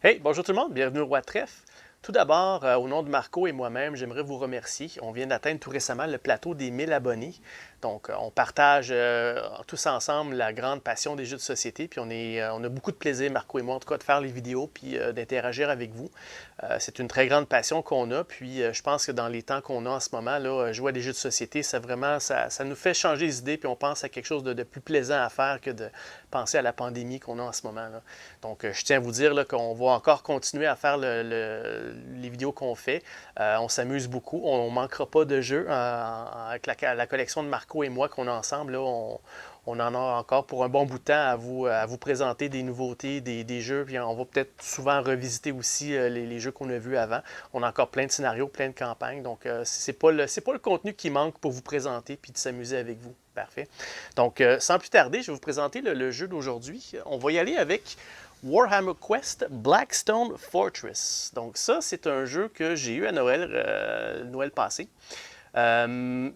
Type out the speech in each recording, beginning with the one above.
Hey, bonjour tout le monde, bienvenue au Roi Trèfle. Tout d'abord, au nom de Marco et moi-même, j'aimerais vous remercier. On vient d'atteindre tout récemment le plateau des 1000 abonnés. Donc, on partage tous ensemble la grande passion des jeux de société. Puis, on a beaucoup de plaisir, Marco et moi, en tout cas, de faire les vidéos puis d'interagir avec vous. C'est une très grande passion qu'on a. Puis, je pense que dans les temps qu'on a en ce moment, là, jouer à des jeux de société, ça nous fait changer les idées. Puis, on pense à quelque chose de plus plaisant à faire que de penser à la pandémie qu'on a en ce moment, là. Donc, je tiens à vous dire là, qu'on va encore continuer à faire les vidéos qu'on fait. On s'amuse beaucoup. On ne manquera pas de jeux avec la collection de Marco et moi qu'on a ensemble. Là, on en a encore pour un bon bout de temps à vous présenter des nouveautés, des jeux. Puis on va peut-être souvent revisiter aussi les jeux qu'on a vus avant. On a encore plein de scénarios, plein de campagnes. Donc, c'est pas le contenu qui manque pour vous présenter puis de s'amuser avec vous. Parfait. Donc, sans plus tarder, je vais vous présenter le jeu d'aujourd'hui. On va y aller avec Warhammer Quest Blackstone Fortress. Donc ça, c'est un jeu que j'ai eu à Noël, Noël passé. Euh,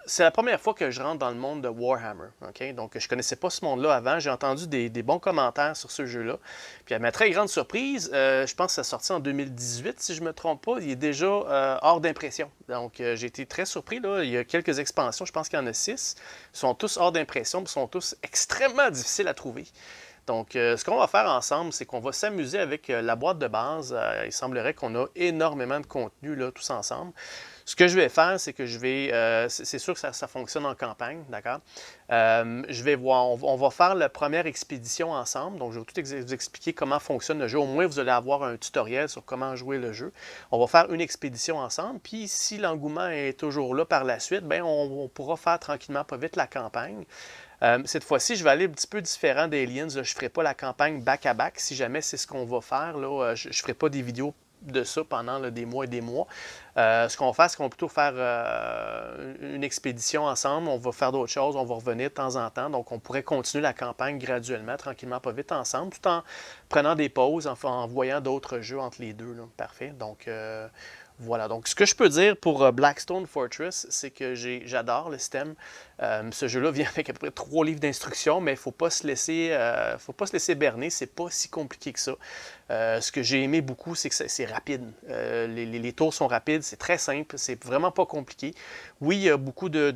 c'est la première fois que je rentre dans le monde de Warhammer. Okay? Donc, je ne connaissais pas ce monde-là avant. J'ai entendu des bons commentaires sur ce jeu-là. Puis, à ma très grande surprise, je pense que ça sorti en 2018, si je ne me trompe pas. Il est déjà hors d'impression. Donc, j'ai été très surpris. Là. Il y a quelques expansions, je pense qu'il y en a 6. Ils sont tous hors d'impression, ils sont tous extrêmement difficiles à trouver. Donc, ce qu'on va faire ensemble, c'est qu'on va s'amuser avec la boîte de base. Il semblerait qu'on a énormément de contenu là, tous ensemble. Ce que je vais faire, c'est que je vais. C'est sûr que ça fonctionne en campagne, d'accord? Je vais voir. On va faire la première expédition ensemble. Donc, je vais tout vous expliquer comment fonctionne le jeu. Au moins, vous allez avoir un tutoriel sur comment jouer le jeu. On va faire une expédition ensemble. Puis, si l'engouement est toujours là par la suite, bien, on pourra faire tranquillement, pas vite, la campagne. Cette fois-ci, je vais aller un petit peu différent d'Aliens. Je ne ferai pas la campagne back-à-back. Si jamais c'est ce qu'on va faire, là, je ne ferai pas des vidéos de ça pendant là, des mois et des mois. Ce qu'on va faire, c'est qu'on va plutôt faire une expédition ensemble. On va faire d'autres choses. On va revenir de temps en temps. Donc, on pourrait continuer la campagne graduellement, tranquillement, pas vite ensemble, tout en prenant des pauses, en voyant d'autres jeux entre les deux. Là. Parfait. Donc, voilà, donc ce que je peux dire pour Blackstone Fortress, c'est que j'adore le système. Ce jeu-là vient avec à peu près 3 livres d'instructions, mais il ne faut pas se laisser berner, c'est pas si compliqué que ça. Ce que j'ai aimé beaucoup, c'est que c'est rapide. Les tours sont rapides, c'est très simple, c'est vraiment pas compliqué. Oui, il y a beaucoup de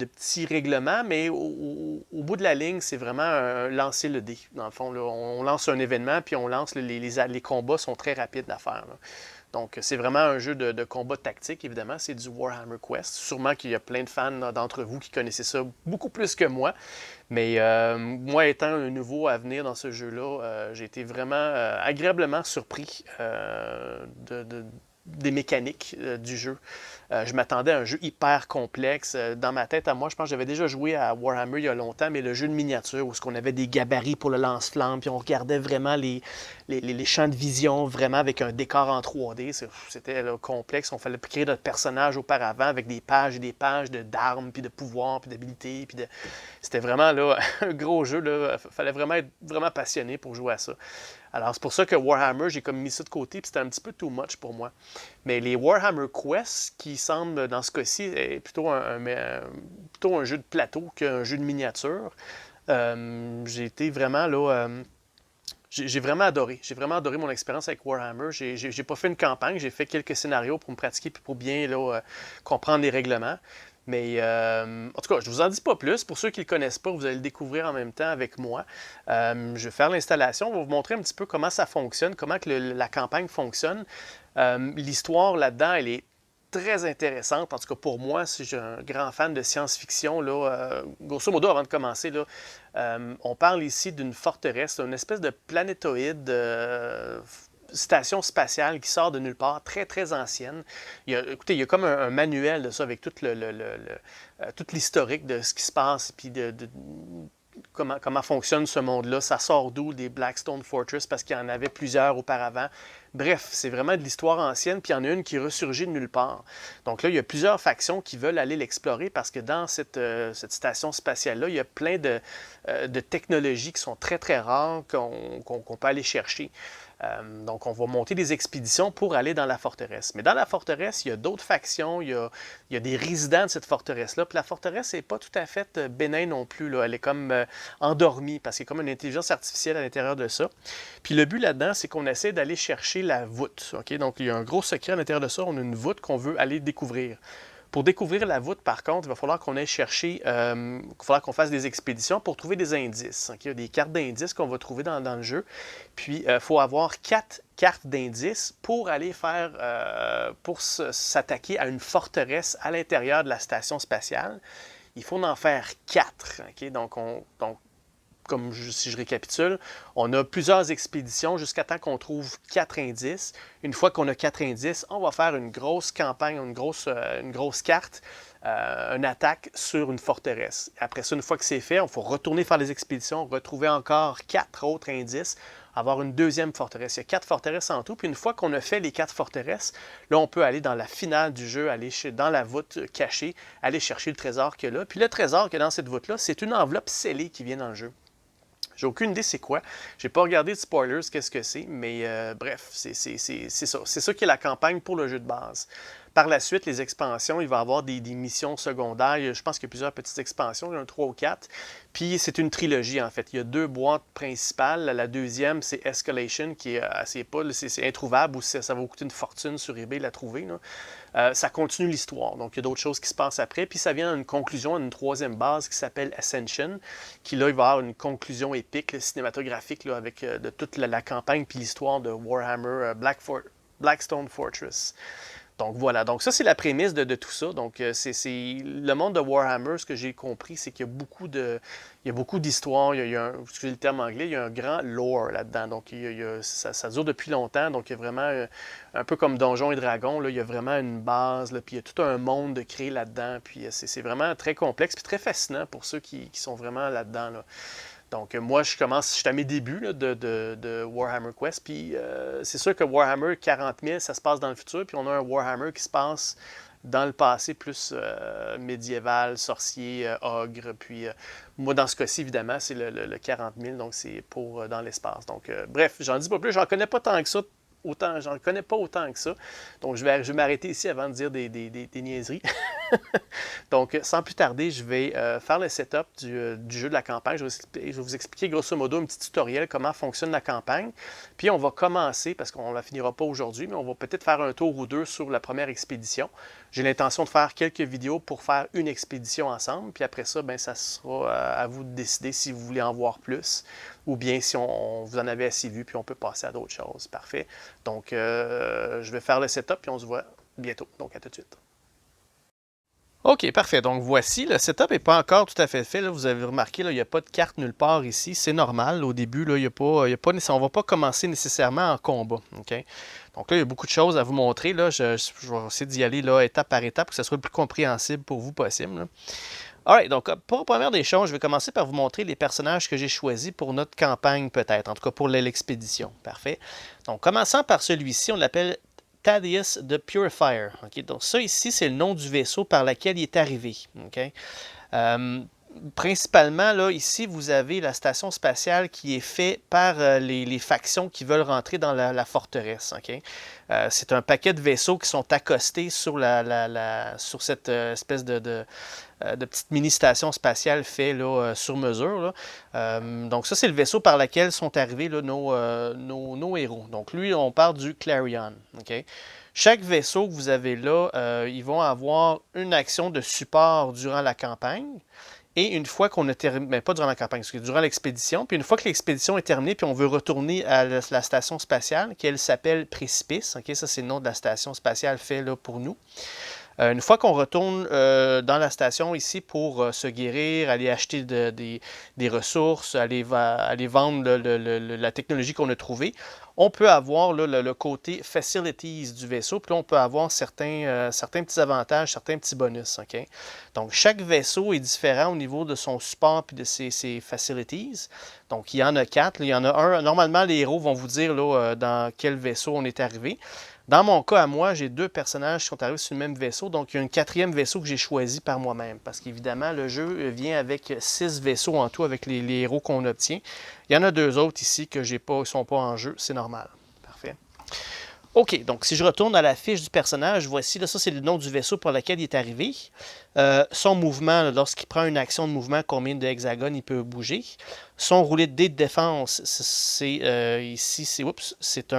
petits règlements, mais au bout de la ligne, c'est vraiment lancer le dé. Dans le fond, là, on lance un événement, puis on lance les combats sont très rapides à faire. Là. Donc, c'est vraiment un jeu de combat tactique, évidemment. C'est du Warhammer Quest. Sûrement qu'il y a plein de fans d'entre vous qui connaissaient ça beaucoup plus que moi. Mais moi, étant un nouveau à venir dans ce jeu-là, j'ai été vraiment agréablement surpris des mécaniques du jeu. Je m'attendais à un jeu hyper complexe. Dans ma tête, à moi, je pense que j'avais déjà joué à Warhammer il y a longtemps, mais le jeu de miniature, où on avait des gabarits pour le lance-flamme, puis on regardait vraiment les champs de vision, vraiment avec un décor en 3D. C'était là, complexe. On fallait créer notre personnage auparavant avec des pages et des pages d'armes, puis de pouvoirs, puis d'habilités. C'était vraiment là, un gros jeu. Il fallait vraiment être vraiment passionné pour jouer à ça. Alors, c'est pour ça que Warhammer, j'ai comme mis ça de côté, puis c'était un petit peu too much pour moi. Mais les Warhammer Quest, qui semblent, dans ce cas-ci, est plutôt un jeu de plateau qu'un jeu de miniature, j'ai été vraiment là. J'ai vraiment adoré. J'ai vraiment adoré mon expérience avec Warhammer. J'ai pas fait une campagne, j'ai fait quelques scénarios pour me pratiquer et pour bien là, comprendre les règlements. Mais en tout cas, je ne vous en dis pas plus. Pour ceux qui ne le connaissent pas, vous allez le découvrir en même temps avec moi. Je vais faire l'installation. On va vous montrer un petit peu comment ça fonctionne, comment que la campagne fonctionne. L'histoire là-dedans, elle est très intéressante. En tout cas, pour moi, si je suis un grand fan de science-fiction, là, grosso modo, avant de commencer, là, on parle ici d'une forteresse, une espèce de planétoïde station spatiale qui sort de nulle part, très très ancienne. Écoutez, il y a comme un manuel de ça avec tout l'historique de ce qui se passe, puis comment fonctionne ce monde-là. Ça sort d'où des Blackstone Fortress, parce qu'il y en avait plusieurs auparavant. Bref, c'est vraiment de l'histoire ancienne, puis il y en a une qui ressurgit de nulle part. Donc là, il y a plusieurs factions qui veulent aller l'explorer parce que dans cette station spatiale-là, il y a plein de technologies qui sont très, très rares qu'on peut aller chercher. Donc, on va monter des expéditions pour aller dans la forteresse. Mais dans la forteresse, il y a d'autres factions, il y a des résidents de cette forteresse-là. Puis la forteresse n'est pas tout à fait bénin non plus, là. Elle est comme endormie parce qu'il y a comme une intelligence artificielle à l'intérieur de ça. Puis le but là-dedans, c'est qu'on essaie d'aller chercher la voûte. Okay? Donc, il y a un gros secret à l'intérieur de ça. On a une voûte qu'on veut aller découvrir. Pour découvrir la voûte, par contre, il va falloir qu'on aille chercher, il va falloir qu'on fasse des expéditions pour trouver des indices. Okay? Il y a des cartes d'indices qu'on va trouver dans le jeu. Puis, il faut avoir 4 cartes d'indices pour aller pour s'attaquer à une forteresse à l'intérieur de la station spatiale. Il faut en faire 4. Okay? Donc, si je récapitule, on a plusieurs expéditions jusqu'à temps qu'on trouve 4 indices. Une fois qu'on a 4 indices, on va faire une grosse campagne, une grosse carte, une attaque sur une forteresse. Après ça, une fois que c'est fait, il faut retourner faire les expéditions, retrouver encore 4 autres indices, avoir une deuxième forteresse. Il y a 4 forteresses en tout. Puis une fois qu'on a fait les 4 forteresses, là, on peut aller dans la finale du jeu, aller dans la voûte cachée, aller chercher le trésor qu'il y a là. Puis le trésor qu'il y a dans cette voûte-là, c'est une enveloppe scellée qui vient dans le jeu. J'ai aucune idée c'est quoi. J'ai pas regardé de spoilers, qu'est-ce que c'est, mais bref, c'est ça. C'est ça qui est la campagne pour le jeu de base. Par la suite, les expansions, il va y avoir des missions secondaires. Je pense qu'il y a plusieurs petites expansions, il y en a 3 ou 4. Puis c'est une trilogie en fait. Il y a 2 boîtes principales. La deuxième, c'est Escalation, qui est assez pas, c'est introuvable ou ça va vous coûter une fortune sur eBay de la trouver. Ça continue l'histoire. Donc il y a d'autres choses qui se passent après. Puis ça vient à une conclusion, à une troisième base qui s'appelle Ascension, qui là, il va y avoir une conclusion épique, cinématographique, là, avec de toute la campagne puis l'histoire de Warhammer Blackstone Fortress. Donc voilà, donc ça c'est la prémisse de tout ça. Donc c'est le monde de Warhammer, ce que j'ai compris, c'est qu'il y a beaucoup d'histoires, excusez le terme anglais, il y a un grand lore là-dedans. Donc ça dure depuis longtemps, donc il y a vraiment, un peu comme Donjons et Dragons, là, il y a vraiment une base, là, puis il y a tout un monde de créé là-dedans, puis c'est vraiment très complexe, puis très fascinant pour ceux qui sont vraiment là-dedans, là. Donc, moi, je suis à mes débuts là, de Warhammer Quest. Puis, c'est sûr que Warhammer 40 000, ça se passe dans le futur. Puis, on a un Warhammer qui se passe dans le passé, plus médiéval, sorcier, ogre. Puis, moi, dans ce cas-ci, évidemment, c'est le 40 000. Donc, c'est pour dans l'espace. Donc, bref, j'en dis pas plus. J'en connais pas tant que ça. J'en connais pas autant que ça. Donc, je vais m'arrêter ici avant de dire des niaiseries. Donc, sans plus tarder, je vais faire le setup du jeu de la campagne. Je vais vous expliquer grosso modo un petit tutoriel comment fonctionne la campagne. Puis, on va commencer, parce qu'on ne la finira pas aujourd'hui, mais on va peut-être faire un tour ou deux sur la première expédition. J'ai l'intention de faire quelques vidéos pour faire une expédition ensemble. Puis après ça, ça sera à vous de décider si vous voulez en voir plus ou bien si vous en avez assez vu, puis on peut passer à d'autres choses. Parfait. Donc, je vais faire le setup, puis on se voit bientôt. Donc, à tout de suite. OK, parfait. Donc, voici, le setup n'est pas encore tout à fait fait. Là, vous avez remarqué, là, il n'y a pas de carte nulle part ici. C'est normal. Au début, là, on ne va pas commencer nécessairement en combat. OK? Donc là, il y a beaucoup de choses à vous montrer. Là. Je vais essayer d'y aller là, étape par étape pour que ce soit le plus compréhensible pour vous possible. Là. Alright, donc pour la première des choses, je vais commencer par vous montrer les personnages que j'ai choisis pour notre campagne peut-être, en tout cas pour l'expédition. Parfait. Donc, commençant par celui-ci, on l'appelle Thaddeus the Purifier. Okay? Donc, ça ici, c'est le nom du vaisseau par lequel il est arrivé. Okay? Principalement, là, ici, vous avez la station spatiale qui est faite par les factions qui veulent rentrer dans la forteresse. Okay? C'est un paquet de vaisseaux qui sont accostés sur cette espèce de petite mini-station spatiale faite là, sur mesure. Là. Donc ça, c'est le vaisseau par lequel sont arrivés là, nos héros. Donc lui, on parle du Clarion. Okay? Chaque vaisseau que vous avez là, ils vont avoir une action de support durant la campagne. Et une fois qu'on a terminé, pas durant la campagne, durant l'expédition, puis une fois que l'expédition est terminée, puis on veut retourner à la station spatiale, qui elle s'appelle Précipice. Okay? Ça, c'est le nom de la station spatiale fait là, pour nous. Une fois qu'on retourne dans la station ici pour se guérir, aller acheter des ressources, aller vendre la technologie qu'on a trouvée, on peut avoir là, le côté facilities du vaisseau, puis là, on peut avoir certains petits avantages, certains petits bonus. Okay? Donc, chaque vaisseau est différent au niveau de son support et de ses facilities. Donc, il y en a 4. Il y en a un. Normalement, les héros vont vous dire là, dans quel vaisseau on est arrivé. Dans mon cas, à moi, j'ai 2 personnages qui sont arrivés sur le même vaisseau, donc il y a un 4e vaisseau que j'ai choisi par moi-même, parce qu'évidemment, le jeu vient avec 6 vaisseaux en tout avec les héros qu'on obtient. Il y en a 2 autres ici qui ne sont pas en jeu, c'est normal. Parfait. OK, donc si je retourne à la fiche du personnage, voici, là, ça c'est le nom du vaisseau pour lequel il est arrivé. Son mouvement, lorsqu'il prend une action de mouvement, combien de hexagones il peut bouger. Son roulet de dés de défense, ici, c'est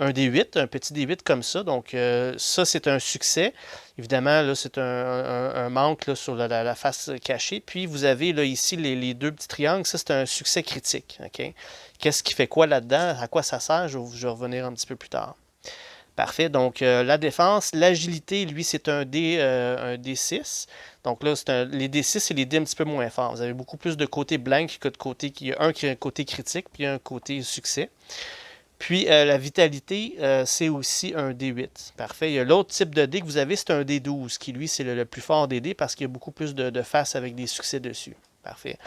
un D8, un petit D8 comme ça. Donc, ça, c'est un succès. Évidemment, là, c'est un manque là, sur la face cachée. Puis, vous avez là, ici les 2 petits triangles. Ça, c'est un succès critique. Okay? Qu'est-ce qui fait quoi là-dedans? À quoi ça sert? Je vais revenir un petit peu plus tard. Parfait. Donc, la défense, l'agilité, lui, c'est un D6. Donc là, les D6 et les dés un petit peu moins forts. Vous avez beaucoup plus de côté blank que de côté... Il y a un qui a un côté critique, puis un côté succès. Puis, la vitalité, c'est aussi un D8. Parfait. Il y a l'autre type de dé que vous avez, c'est un D12, qui, lui, c'est le plus fort des dés parce qu'il y a beaucoup plus de faces avec des succès dessus. Parfait.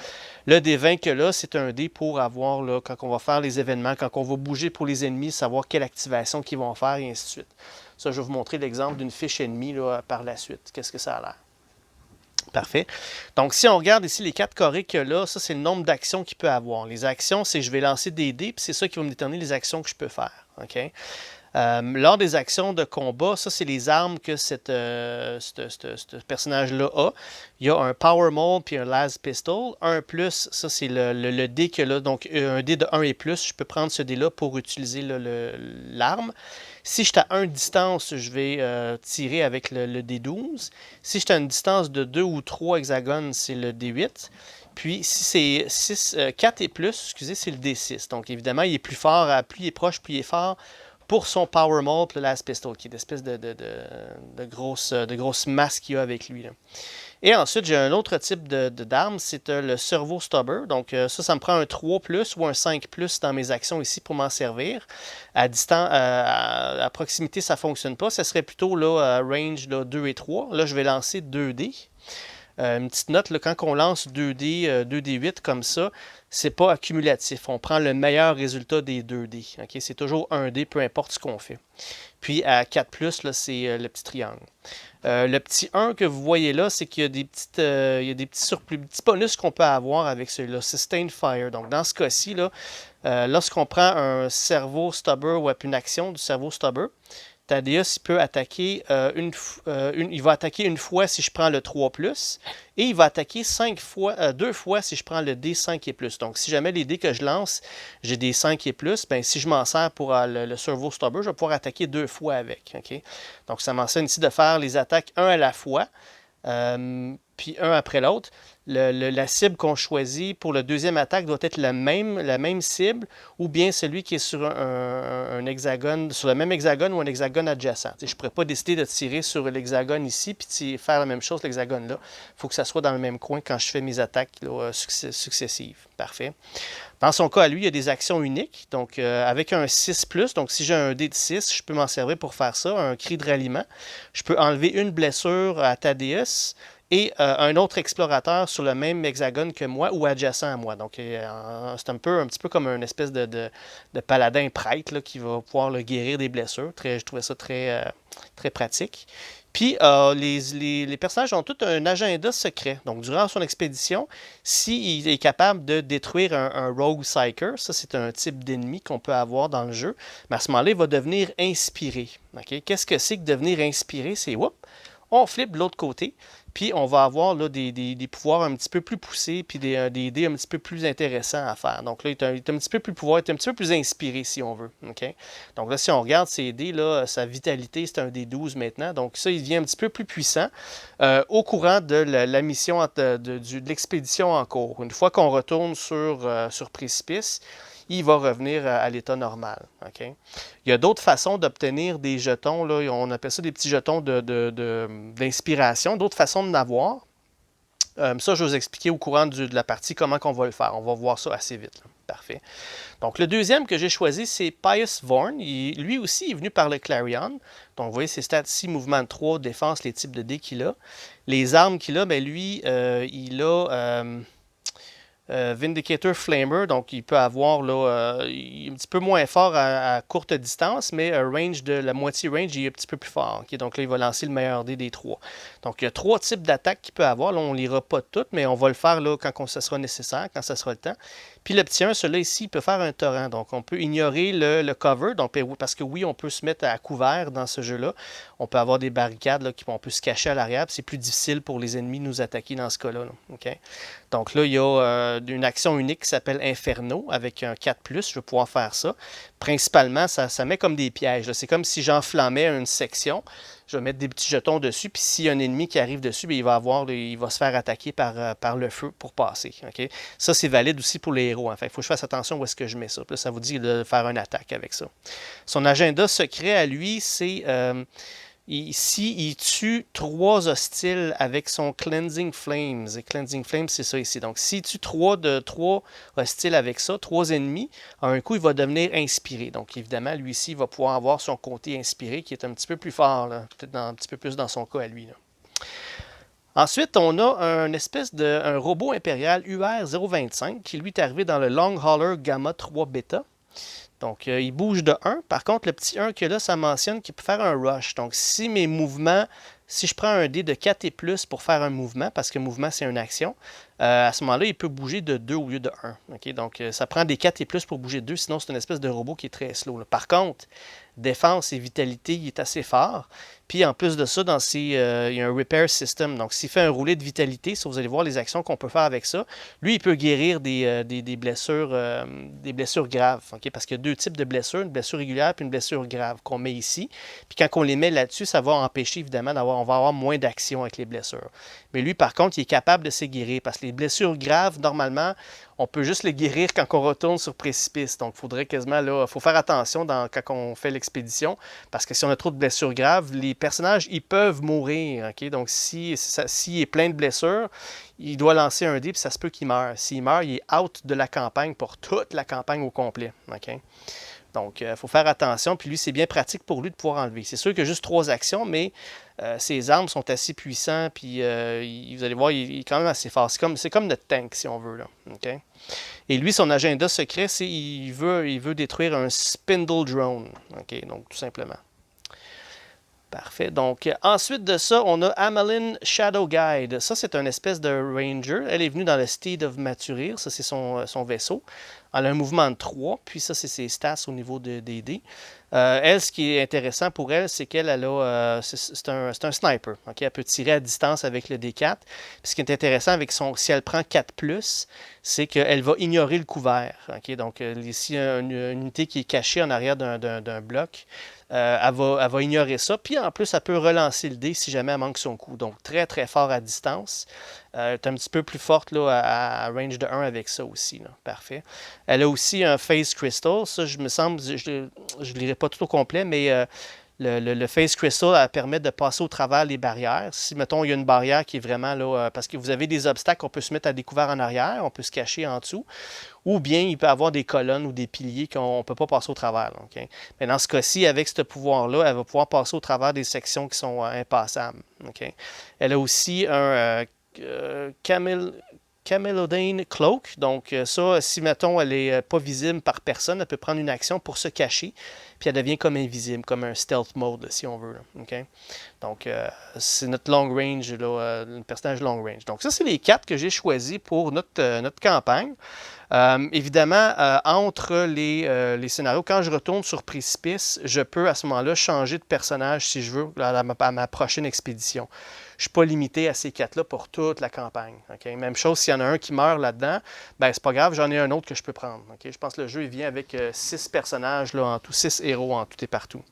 Le D20 que là, c'est un dé pour avoir, là, quand on va faire les événements, quand on va bouger pour les ennemis, savoir quelle activation qu'ils vont faire, et ainsi de suite. Ça, je vais vous montrer l'exemple d'une fiche ennemie là, par la suite. Qu'est-ce que ça a l'air? Parfait. Donc, si on regarde ici les 4 carrés qu'il y a là, ça, c'est le nombre d'actions qu'il peut avoir. Les actions, c'est je vais lancer des dés, puis c'est ça qui va me déterminer les actions que je peux faire. OK? Lors des actions de combat, ça, c'est les armes que ce personnage-là a. Il y a un Power Mold puis un Las Pistol. 1+, ça, c'est le dé qu'il y a là. Donc, un dé de 1 et plus, je peux prendre ce dé-là pour utiliser l'arme. Si je suis à 1 distance, je vais tirer avec le D12. Si je suis à une distance de 2 ou 3 hexagones, c'est le D8. Puis, si c'est 4 et plus, excusez, c'est le D6. Donc, évidemment, il est plus fort, plus il est proche, plus il est fort pour son Power Mold, le Last Pistol, qui est une espèce de grosse masse qu'il a avec lui. Là. Et ensuite, j'ai un autre type d'arme, c'est le Servo Stubber. Donc, ça me prend un 3+ ou un 5+ dans mes actions ici pour m'en servir. À proximité, ça ne fonctionne pas. Ça serait plutôt là, range là, 2 et 3. Là, je vais lancer 2 dés. Une petite note, là, quand on lance 2D, 2D8 comme ça, c'est pas accumulatif. On prend le meilleur résultat des 2D. Okay? C'est toujours un dé, peu importe ce qu'on fait. Puis à 4+, là, c'est le petit triangle. Le petit 1 que vous voyez là, c'est qu'il y a des petits surplus, des petits bonus qu'on peut avoir avec celui-là. Sustained Fire. Donc dans ce cas-ci, là, lorsqu'on prend un Servo Stubber ou une action du Servo Stubber, Thaddeus, il peut attaquer il va attaquer une fois si je prends le 3+, et il va attaquer 2 fois si je prends le D 5 et plus. Donc, si jamais les dés que je lance, j'ai des 5 et plus, ben, si je m'en sers pour le Servo Stubber, je vais pouvoir attaquer 2 fois avec. Okay? Donc, ça m'enseigne ici de faire les attaques un à la fois, puis un après l'autre. La cible qu'on choisit pour le deuxième attaque doit être la même cible, ou bien celui qui est sur un hexagone, sur le même hexagone ou un hexagone adjacent. Je ne pourrais pas décider de tirer sur l'hexagone ici puis faire la même chose l'hexagone là. Il faut que ça soit dans le même coin quand je fais mes attaques là, successives. Parfait. Dans son cas, à lui, il y a des actions uniques. Donc, avec un 6+, donc si j'ai un dé de 6, je peux m'en servir pour faire ça, un cri de ralliement. Je peux enlever une blessure à Thaddeus et un autre explorateur sur le même hexagone que moi ou adjacent à moi. Donc, c'est un petit peu comme une espèce de paladin prêtre là, qui va pouvoir le guérir des blessures. Je trouvais ça très pratique. Puis, les personnages ont tout un agenda secret. Donc, durant son expédition, s'il est capable de détruire un Rogue Psyker, ça c'est un type d'ennemi qu'on peut avoir dans le jeu, mais à ce moment-là, il va devenir inspiré. Okay? Qu'est-ce que c'est que devenir inspiré? C'est, on flippe de l'autre côté, puis on va avoir là, des pouvoirs un petit peu plus poussés, puis des dés un petit peu plus intéressants à faire. Donc là, il est un petit peu plus pouvoir, il est un petit peu plus inspiré, si on veut. Okay? Donc là, si on regarde ces dés, là, sa vitalité, c'est un dé 12 maintenant. Donc ça, il devient un petit peu plus puissant au courant de la mission de l'expédition en cours. Une fois qu'on retourne sur Précipice, il va revenir à l'état normal. Okay? Il y a d'autres façons d'obtenir des jetons, là, on appelle ça des petits jetons d'inspiration, d'autres façons de l'avoir. Ça, je vais vous expliquer au courant de la partie comment on va le faire. On va voir ça assez vite. Là. Parfait. Donc, le deuxième que j'ai choisi, c'est Pius Vorn. Lui aussi est venu par le Clarion. Donc, vous voyez ses stats ici, mouvement de 3, défense, les types de dés qu'il a. Les armes qu'il a, bien, lui, il a Vindicator Flamer, donc il peut avoir là, il est un petit peu moins fort à courte distance, mais range de la moitié range, il est un petit peu plus fort. Okay? Donc là, il va lancer le meilleur dé des 3. Donc il y a 3 types d'attaques qu'il peut avoir. Là, on ne lira pas toutes, mais on va le faire là, quand ça sera nécessaire, quand ça sera le temps. Puis le petit 1, celui-là ici, il peut faire un torrent. Donc on peut ignorer le cover, donc, parce que oui, on peut se mettre à couvert dans ce jeu-là. On peut avoir des barricades, là, on peut se cacher à l'arrière. C'est plus difficile pour les ennemis de nous attaquer dans ce cas-là. Là. Okay? Donc là, il y a une action unique qui s'appelle Inferno avec un 4+. Je vais pouvoir faire ça. Principalement, ça met comme des pièges. C'est comme si j'enflammais une section. Je vais mettre des petits jetons dessus. Puis s'il y a un ennemi qui arrive dessus, bien, il va se faire attaquer par le feu pour passer. Okay? Ça, c'est valide aussi pour les héros. Enfin, il faut que je fasse attention où est-ce que je mets ça. Puis là, ça vous dit de faire une attaque avec ça. Son agenda secret à lui, c'est... Ici, il tue 3 hostiles avec son Cleansing Flames. Et Cleansing Flames, c'est ça ici. Donc, s'il tue 3 hostiles avec ça, 3 ennemis, à un coup, il va devenir inspiré. Donc, évidemment, lui ici, il va pouvoir avoir son côté inspiré qui est un petit peu plus fort, peut-être un petit peu plus dans son cas à lui. Là. Ensuite, on a un robot impérial UR-025 qui lui est arrivé dans le Long Hauler Gamma 3 Beta. Donc, il bouge de 1. Par contre, le petit 1 que là, ça mentionne qu'il peut faire un rush. Donc, si mes mouvements, si je prends un dé de 4 et plus pour faire un mouvement, parce que mouvement, c'est une action, à ce moment-là, il peut bouger de 2 au lieu de 1. Okay? Donc, ça prend des 4 et plus pour bouger de 2, sinon c'est une espèce de robot qui est très slow. Là. Par contre, défense et vitalité, il est assez fort. Puis en plus de ça, il y a un repair system. Donc s'il fait un roulé de vitalité, si vous allez voir les actions qu'on peut faire avec ça, lui, il peut guérir des blessures graves. Okay? Parce qu'il y a 2 types de blessures, une blessure régulière et une blessure grave qu'on met ici. Puis quand on les met là-dessus, ça va empêcher évidemment on va avoir moins d'action avec les blessures. Mais lui, par contre, il est capable de se guérir. Parce que les blessures graves, normalement, on peut juste les guérir quand on retourne sur précipice. Donc, il faudrait quasiment, là, faut faire attention quand on fait l'expédition, parce que si on a trop de blessures graves, les personnages, ils peuvent mourir. Okay? Donc, s'il est plein de blessures, il doit lancer un dé, puis ça se peut qu'il meure. S'il meurt, il est out de la campagne pour toute la campagne au complet. Okay? Donc, il faut faire attention. Puis lui, c'est bien pratique pour lui de pouvoir enlever. C'est sûr qu'il y a juste 3 actions, mais ses armes sont assez puissantes. Puis vous allez voir, il est quand même assez fort. C'est comme notre tank, si on veut. Là. Okay? Et lui, son agenda secret, c'est qu'il veut détruire un Spindle Drone. Okay? Donc, tout simplement. Parfait. Donc, ensuite de ça, on a Amalyn Shadow Guide. Ça, c'est une espèce de ranger. Elle est venue dans le Steed of Maturir. Ça, c'est son vaisseau. Elle a un mouvement de 3. Puis ça, c'est ses stats au niveau des dés. Elle, ce qui est intéressant pour elle, c'est qu'elle a... c'est un sniper. Okay? Elle peut tirer à distance avec le D4. Puis ce qui est intéressant avec si elle prend 4+, c'est qu'elle va ignorer le couvert. Okay? Donc, ici, une unité qui est cachée en arrière d'un bloc. Elle va ignorer ça. Puis en plus, elle peut relancer le dé si jamais elle manque son coup. Donc très très fort à distance. Elle est un petit peu plus forte là, à range de 1 avec ça aussi. Là. Parfait. Elle a aussi un Phase Crystal. Ça, je me semble, je ne lirai pas tout au complet, mais le Phase Crystal elle permet de passer au travers les barrières. Si, mettons, il y a une barrière qui est vraiment là, parce que vous avez des obstacles, on peut se mettre à découvert en arrière, on peut se cacher en dessous. Ou bien il peut y avoir des colonnes ou des piliers qu'on ne peut pas passer au travers. Okay? Mais dans ce cas-ci, avec ce pouvoir-là, elle va pouvoir passer au travers des sections qui sont impassables. Okay? Elle a aussi un Camelodane Cloak. Donc ça, si, mettons, elle n'est pas visible par personne, elle peut prendre une action pour se cacher, puis elle devient comme invisible, comme un stealth mode, là, si on veut. Là. Okay? Donc, c'est notre long range, là, le personnage long range. Donc, ça, c'est les 4 que j'ai choisis pour notre campagne. Évidemment, entre les scénarios, quand je retourne sur précipice, je peux à ce moment-là changer de personnage si je veux à ma prochaine expédition. Je ne suis pas limité à ces 4-là pour toute la campagne. Okay? Même chose, s'il y en a un qui meurt là-dedans, ben c'est pas grave, j'en ai un autre que je peux prendre. Okay? Je pense que le jeu il vient avec 6 personnages là, en tout, 6 héros en tout et partout.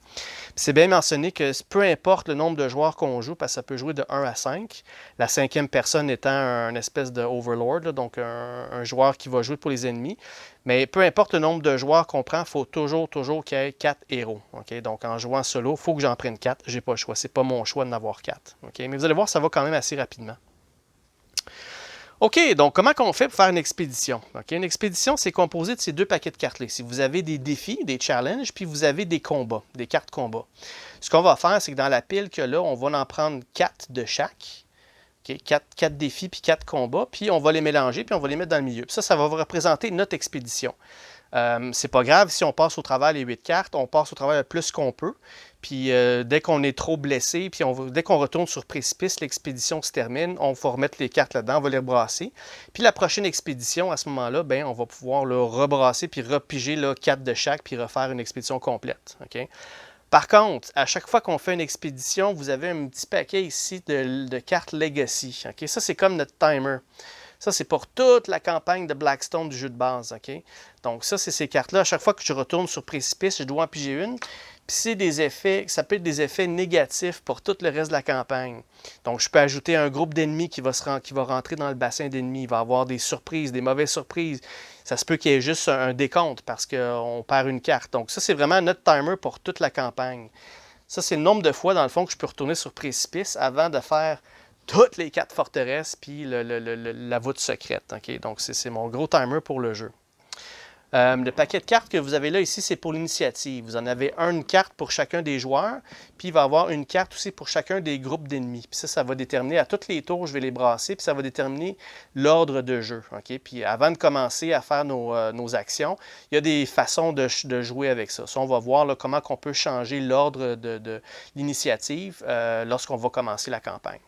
C'est bien mentionné que peu importe le nombre de joueurs qu'on joue, parce que ça peut jouer de 1 à 5, la cinquième personne étant un espèce de overlord, là, donc un joueur qui va jouer pour les ennemis. Mais peu importe le nombre de joueurs qu'on prend, il faut toujours qu'il y ait 4 héros. Okay? Donc en jouant solo, il faut que j'en prenne 4. Je n'ai pas le choix. Ce n'est pas mon choix d'en avoir 4. Okay? Mais vous allez voir, ça va quand même assez rapidement. OK, donc comment on fait pour faire une expédition? Okay, une expédition, c'est composé de ces deux paquets de cartes-là. Si vous avez des défis, des challenges, puis vous avez des combats, des cartes combat. Ce qu'on va faire, c'est que dans la pile que là, on va en prendre 4 de chaque. Okay, 4 défis, puis 4 combats, puis on va les mélanger, puis on va les mettre dans le milieu. Puis ça va représenter notre expédition. C'est pas grave si on passe au travers les 8 cartes, on passe au travers le plus qu'on peut. Puis dès qu'on est trop blessé, puis dès qu'on retourne sur précipice, l'expédition se termine, on va remettre les cartes là-dedans, on va les rebrasser. Puis la prochaine expédition, à ce moment-là, ben, on va pouvoir le rebrasser, puis repiger là, 4 de chaque, puis refaire une expédition complète. Okay? Par contre, à chaque fois qu'on fait une expédition, vous avez un petit paquet ici de cartes Legacy. Okay? Ça, c'est comme notre timer. Ça, c'est pour toute la campagne de Blackstone du jeu de base. Okay? Donc ça, c'est ces cartes-là. À chaque fois que je retourne sur précipice, je dois en piger une. Puis c'est des effets, ça peut être des effets négatifs pour tout le reste de la campagne. Donc je peux ajouter un groupe d'ennemis qui va rentrer dans le bassin d'ennemis. Il va avoir des surprises, des mauvaises surprises. Ça se peut qu'il y ait juste un décompte parce qu'on perd une carte. Donc ça, c'est vraiment notre timer pour toute la campagne. Ça, c'est le nombre de fois, dans le fond, que je peux retourner sur précipice avant de faire toutes les 4 forteresses puis la voûte secrète. Okay? Donc, c'est mon gros timer pour le jeu. Le paquet de cartes que vous avez là ici, c'est pour l'initiative. Vous en avez une carte pour chacun des joueurs, puis il va y avoir une carte aussi pour chacun des groupes d'ennemis. Puis ça va déterminer, à tous les tours, je vais les brasser, puis ça va déterminer l'ordre de jeu. Okay? Puis avant de commencer à faire nos actions, il y a des façons de jouer avec ça. Ça, on va voir là, comment on peut changer l'ordre de l'initiative lorsqu'on va commencer la campagne.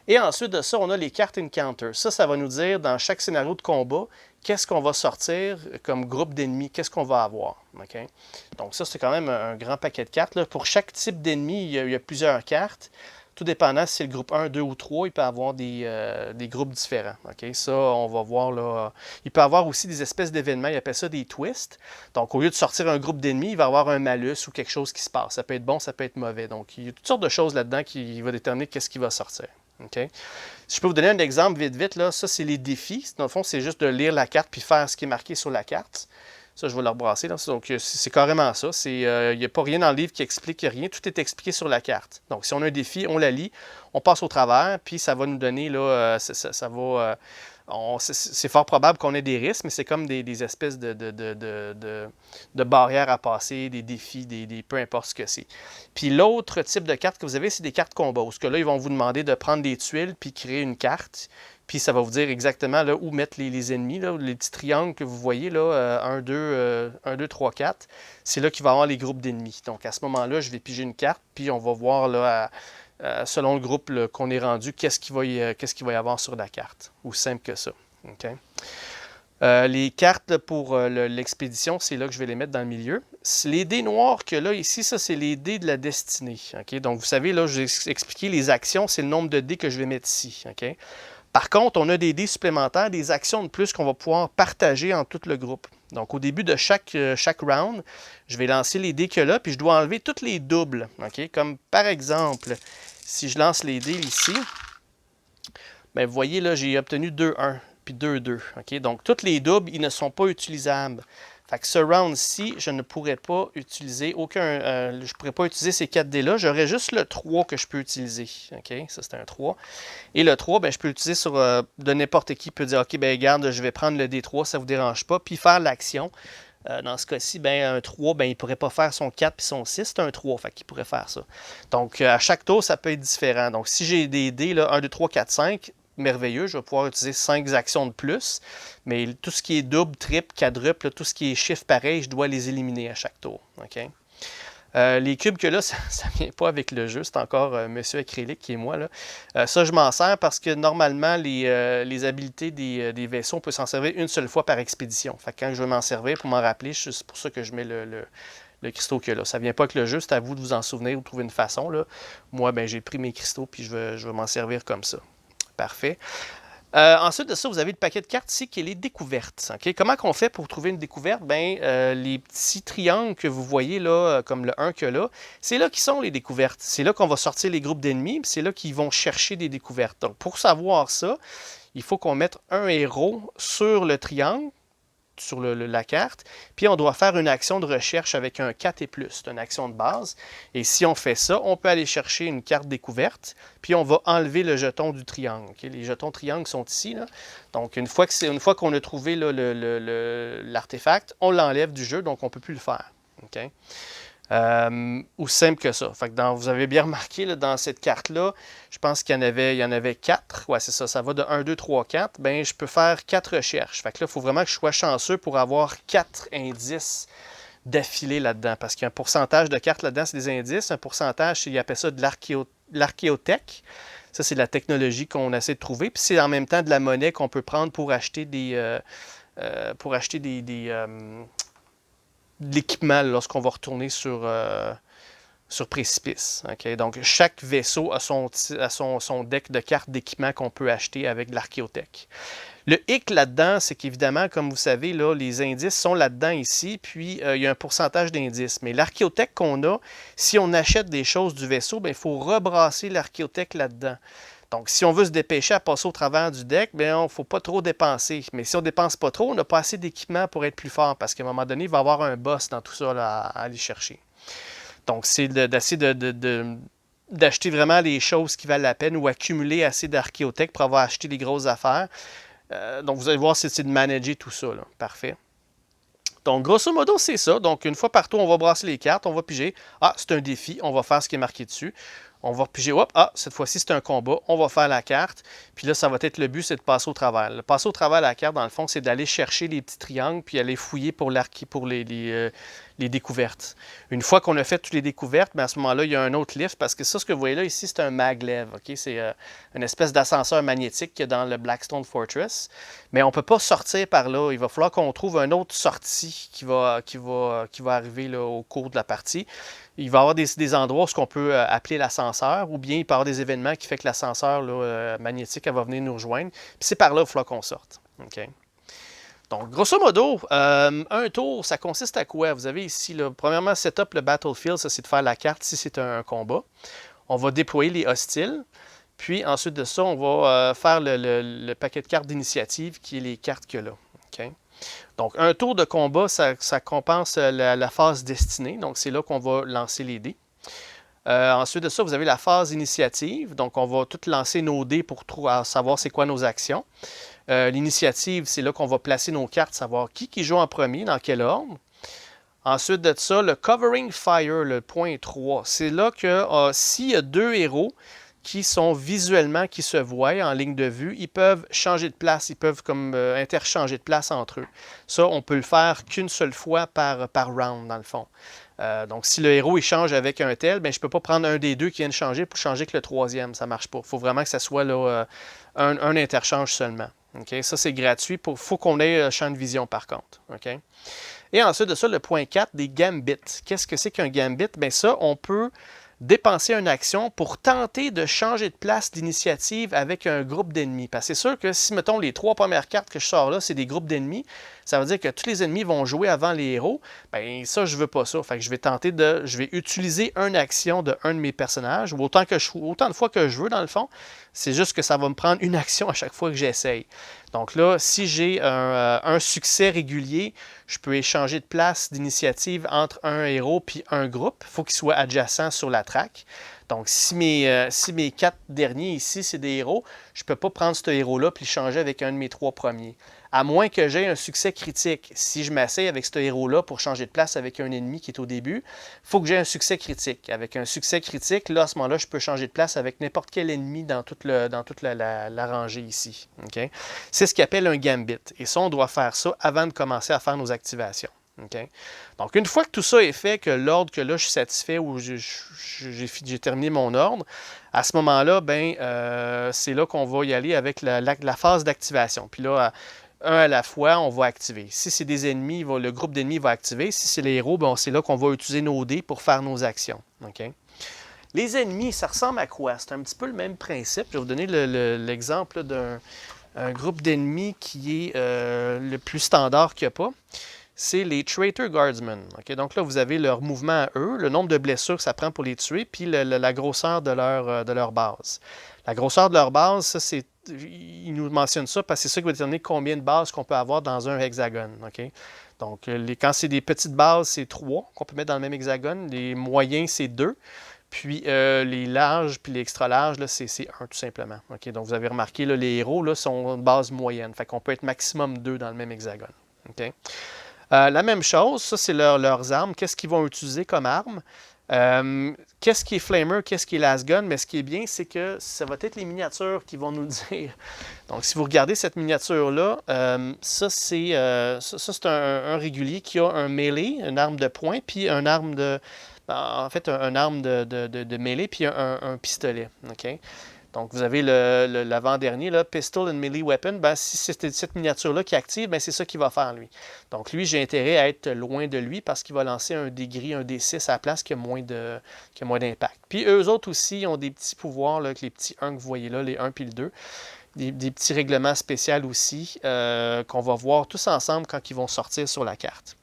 Et ensuite de ça, on a les cartes Encounter. Ça va nous dire dans chaque scénario de combat, qu'est-ce qu'on va sortir comme groupe d'ennemis, qu'est-ce qu'on va avoir. Okay? Donc ça, c'est quand même un grand paquet de cartes. Là. Pour chaque type d'ennemi, il y a plusieurs cartes. Tout dépendant si c'est le groupe 1, 2 ou 3, il peut y avoir des groupes différents. Okay? Ça, on va voir là. Il peut y avoir aussi des espèces d'événements, il appelle ça des twists. Donc, au lieu de sortir un groupe d'ennemis, il va y avoir un malus ou quelque chose qui se passe. Ça peut être bon, ça peut être mauvais. Donc, il y a toutes sortes de choses là-dedans qui vont déterminer qu'est-ce qui va sortir. Okay? Si je peux vous donner un exemple vite, là, ça, c'est les défis. Dans le fond, c'est juste de lire la carte puis faire ce qui est marqué sur la carte. Ça, je vais le rebrasser. Là. Donc, c'est carrément ça. Il n'y a pas rien dans le livre qui explique rien. Tout est expliqué sur la carte. Donc, si on a un défi, on la lit, on passe au travers, puis ça va nous donner, là, c'est fort probable qu'on ait des risques, mais c'est comme des espèces de barrières à passer, des défis, peu importe ce que c'est. Puis l'autre type de carte que vous avez, c'est des cartes combat. Parce que là, ils vont vous demander de prendre des tuiles puis créer une carte. Puis ça va vous dire exactement là, où mettre les ennemis, là, les petits triangles que vous voyez, là, 1, 2, 3, 4. C'est là qu'il va y avoir les groupes d'ennemis. Donc à ce moment-là, je vais piger une carte, puis on va voir là, selon le groupe qu'on est rendu, qu'est-ce qu'il va y avoir sur la carte. Aussi simple que ça. Okay? Les cartes pour l'expédition, c'est là que je vais les mettre dans le milieu. Les dés noirs que là, ici, ça, c'est les dés de la destinée. Okay? Donc, vous savez, là, je vous ai expliqué les actions, c'est le nombre de dés que je vais mettre ici. Okay? Par contre, on a des dés supplémentaires, des actions de plus qu'on va pouvoir partager en tout le groupe. Donc, au début de chaque round, je vais lancer les dés qu'il y a là, puis je dois enlever tous les doubles. Okay? Comme par exemple, si je lance les dés ici, bien, vous voyez, là, j'ai obtenu 2-1, puis 2-2. Okay? Donc, tous les doubles, ils ne sont pas utilisables. Fait que ce round-ci, je ne pourrais pas utiliser je pourrais pas utiliser ces 4 dés-là. J'aurais juste le 3 que je peux utiliser. Okay? Ça, c'est un 3. Et le 3, ben, je peux l'utiliser sur de n'importe qui. Peut dire, OK, ben, regarde, je vais prendre le D3, ça ne vous dérange pas, puis faire l'action. Dans ce cas-ci, ben, un 3, ben, il ne pourrait pas faire son 4 puis son 6, c'est un 3, fait qu'il pourrait faire ça. Donc, à chaque tour, ça peut être différent. Donc, si j'ai des dés, là, 1, 2, 3, 4, 5, merveilleux, je vais pouvoir utiliser 5 actions de plus, mais tout ce qui est double, triple, quadruple, tout ce qui est chiffre pareil, je dois les éliminer à chaque tour. Okay? Les cubes que là, ça ne vient pas avec le jeu, c'est encore Monsieur Acrylique qui est moi. Là. Ça, je m'en sers parce que normalement, les habiletés des vaisseaux, on peut s'en servir une seule fois par expédition. Fait que quand je veux m'en servir pour m'en rappeler, c'est pour ça que je mets le cristaux qu'il y a là. Ça ne vient pas avec le jeu, c'est à vous de vous en souvenir ou de trouver une façon. Là. Moi, ben, j'ai pris mes cristaux puis je vais m'en servir comme ça. Parfait. Ensuite de ça, vous avez le paquet de cartes ici qui est les découvertes. Okay? Comment on fait pour trouver une découverte? Ben, les petits triangles que vous voyez là, comme le 1 que là, c'est là qui sont les découvertes. C'est là qu'on va sortir les groupes d'ennemis, c'est là qu'ils vont chercher des découvertes. Donc, pour savoir ça, il faut qu'on mette un héros sur le triangle, sur la carte, puis on doit faire une action de recherche avec un 4 et plus. C'est une action de base. Et si on fait ça, on peut aller chercher une carte découverte, puis on va enlever le jeton du triangle. Okay? Les jetons triangles sont ici. Là. Donc, une fois qu'on a trouvé l'artefact, on l'enlève du jeu, donc on ne peut plus le faire. Okay? Aussi simple que ça. Fait que vous avez bien remarqué, là, dans cette carte-là, je pense qu'il y en avait 4. Ouais, c'est ça. Ça va de 1, 2, 3, 4. Ben, je peux faire 4 recherches. Fait que là, il faut vraiment que je sois chanceux pour avoir 4 indices d'affilée là-dedans. Parce qu'il y a un pourcentage de cartes là-dedans, c'est des indices. Un pourcentage, ils appellent ça de l'archéothèque. Ça, c'est la technologie qu'on essaie de trouver. Puis c'est en même temps de la monnaie qu'on peut prendre pour acheter de l'équipement lorsqu'on va retourner sur précipice. Okay? Donc, chaque vaisseau a son deck de cartes d'équipement qu'on peut acheter avec de l'archéothèque. Le hic là-dedans, c'est qu'évidemment, comme vous savez, là, les indices sont là-dedans ici, puis il y a un pourcentage d'indices. Mais l'archéothèque qu'on a, si on achète des choses du vaisseau, il faut rebrasser l'archéothèque là-dedans. Donc, si on veut se dépêcher à passer au travers du deck, il ne faut pas trop dépenser. Mais si on ne dépense pas trop, on n'a pas assez d'équipement pour être plus fort, parce qu'à un moment donné, il va y avoir un boss dans tout ça là, à aller chercher. Donc, c'est d'essayer d'acheter vraiment les choses qui valent la peine ou accumuler assez d'archéothèques pour avoir acheté des grosses affaires. Donc, vous allez voir, c'est de manager tout ça. Là. Parfait. Donc, grosso modo, c'est ça. Donc, une fois partout, on va brasser les cartes, on va piger. Ah, c'est un défi, on va faire ce qui est marqué dessus. On va repiger, hop, ah, cette fois-ci, c'est un combat. On va faire la carte. Puis là, ça va être le but, c'est de passer au travers. Le passer au travers de la carte, dans le fond, c'est d'aller chercher les petits triangles puis aller fouiller pour les découvertes. Une fois qu'on a fait toutes les découvertes, à ce moment-là, il y a un autre lift parce que ça, ce que vous voyez là, ici, c'est un maglev. Okay? C'est une espèce d'ascenseur magnétique qu'il y a dans le Blackstone Fortress. Mais on ne peut pas sortir par là. Il va falloir qu'on trouve une autre sortie qui va arriver là, au cours de la partie. Il va y avoir des endroits où on peut appeler l'ascenseur, ou bien il peut y avoir des événements qui font que l'ascenseur magnétique va venir nous rejoindre. Puis c'est par là qu'il va falloir qu'on sorte. Okay? Donc, grosso modo, un tour, ça consiste à quoi? Vous avez ici, là, premièrement, setup le battlefield, ça c'est de faire la carte si c'est un combat. On va déployer les hostiles. Puis ensuite de ça, on va faire le paquet de cartes d'initiative qui est les cartes qu'il y a là. Okay? Donc, un tour de combat, ça compense la phase destinée. Donc, c'est là qu'on va lancer les dés. Ensuite de ça, vous avez la phase initiative. Donc, on va tout lancer nos dés pour savoir c'est quoi nos actions. L'initiative, c'est là qu'on va placer nos cartes, savoir qui joue en premier, dans quel ordre. Ensuite de ça, le covering fire, le point 3. C'est là que s'il y a deux héros qui sont visuellement, qui se voient en ligne de vue, ils peuvent changer de place, ils peuvent comme interchanger de place entre eux. Ça, on peut le faire qu'une seule fois par round, dans le fond. Donc, si le héros il change avec un tel, je ne peux pas prendre un des deux qui vient de changer pour changer avec le troisième. Ça ne marche pas. Il faut vraiment que ça soit là, un interchange seulement. Okay? Ça, c'est gratuit. Il faut qu'on ait un champ de vision, par contre. Okay? Et ensuite de ça, le point 4, des gambits. Qu'est-ce que c'est qu'un gambit? Ça, on peut dépenser une action pour tenter de changer de place d'initiative avec un groupe d'ennemis. Parce que c'est sûr que si, mettons, les 3 premières cartes que je sors là, c'est des groupes d'ennemis, ça veut dire que tous les ennemis vont jouer avant les héros. Ça, je ne veux pas ça. Fait que je vais utiliser une action de un de mes personnages, ou autant de fois que je veux, dans le fond. C'est juste que ça va me prendre une action à chaque fois que j'essaye. Donc là, si j'ai un succès régulier, je peux échanger de place d'initiative entre un héros puis un groupe. Il faut qu'il soit adjacent sur la track. Donc, si mes 4 derniers ici, c'est des héros, je ne peux pas prendre ce héros-là et le changer avec un de mes 3 premiers. À moins que j'aie un succès critique. Si je m'essaye avec ce héros-là pour changer de place avec un ennemi qui est au début, il faut que j'ai un succès critique. Avec un succès critique, là, à ce moment-là, je peux changer de place avec n'importe quel ennemi dans toute la rangée ici. Okay? C'est ce qu'on appelle un gambit. Et ça, on doit faire ça avant de commencer à faire nos activations. Okay? Donc, une fois que tout ça est fait, que l'ordre que là, je suis satisfait ou j'ai terminé mon ordre, à ce moment-là, c'est là qu'on va y aller avec la phase d'activation. Puis là, un à la fois, on va activer. Si c'est des ennemis, le groupe d'ennemis va activer. Si c'est les héros, c'est là qu'on va utiliser nos dés pour faire nos actions. Okay? Les ennemis, ça ressemble à quoi? C'est un petit peu le même principe. Je vais vous donner l'exemple d'un un groupe d'ennemis qui est le plus standard qu'il n'y a pas. C'est les Traitor Guardsmen. Okay? Donc là, vous avez leur mouvement à eux, le nombre de blessures que ça prend pour les tuer, puis la grosseur de leur base. La grosseur de leur base, ça, c'est. Ils nous mentionnent ça parce que c'est ça qui va déterminer combien de bases qu'on peut avoir dans un hexagone. Okay? Donc, quand c'est des petites bases, c'est 3 qu'on peut mettre dans le même hexagone. Les moyens, c'est 2. Puis les larges puis les extra larges, c'est 1 tout simplement. Okay? Donc, vous avez remarqué, là, les héros là, sont de base moyenne. Fait qu'on peut être maximum 2 dans le même hexagone. Okay? La même chose, ça, c'est leurs armes. Qu'est-ce qu'ils vont utiliser comme arme? Qu'est-ce qui est Flamer, qu'est-ce qui est Lasgun? Mais ce qui est bien, c'est que ça va être les miniatures qui vont nous le dire. Donc, si vous regardez cette miniature-là, ça, c'est un régulier qui a un mêlée, une arme de poing, puis une arme de. En fait, une arme de mêlée, puis un pistolet. Okay? Donc, vous avez l'avant-dernier, Pistol and Melee Weapon. Ben, si c'est cette miniature-là qui active, ben, c'est ça qu'il va faire, lui. Donc, lui, j'ai intérêt à être loin de lui parce qu'il va lancer un dé gris, un D6 à la place qui a moins d'impact. Puis, eux autres aussi, ils ont des petits pouvoirs, là, avec les petits 1 que vous voyez là, les 1 puis le 2. Des petits règlements spéciaux aussi qu'on va voir tous ensemble quand ils vont sortir sur la carte.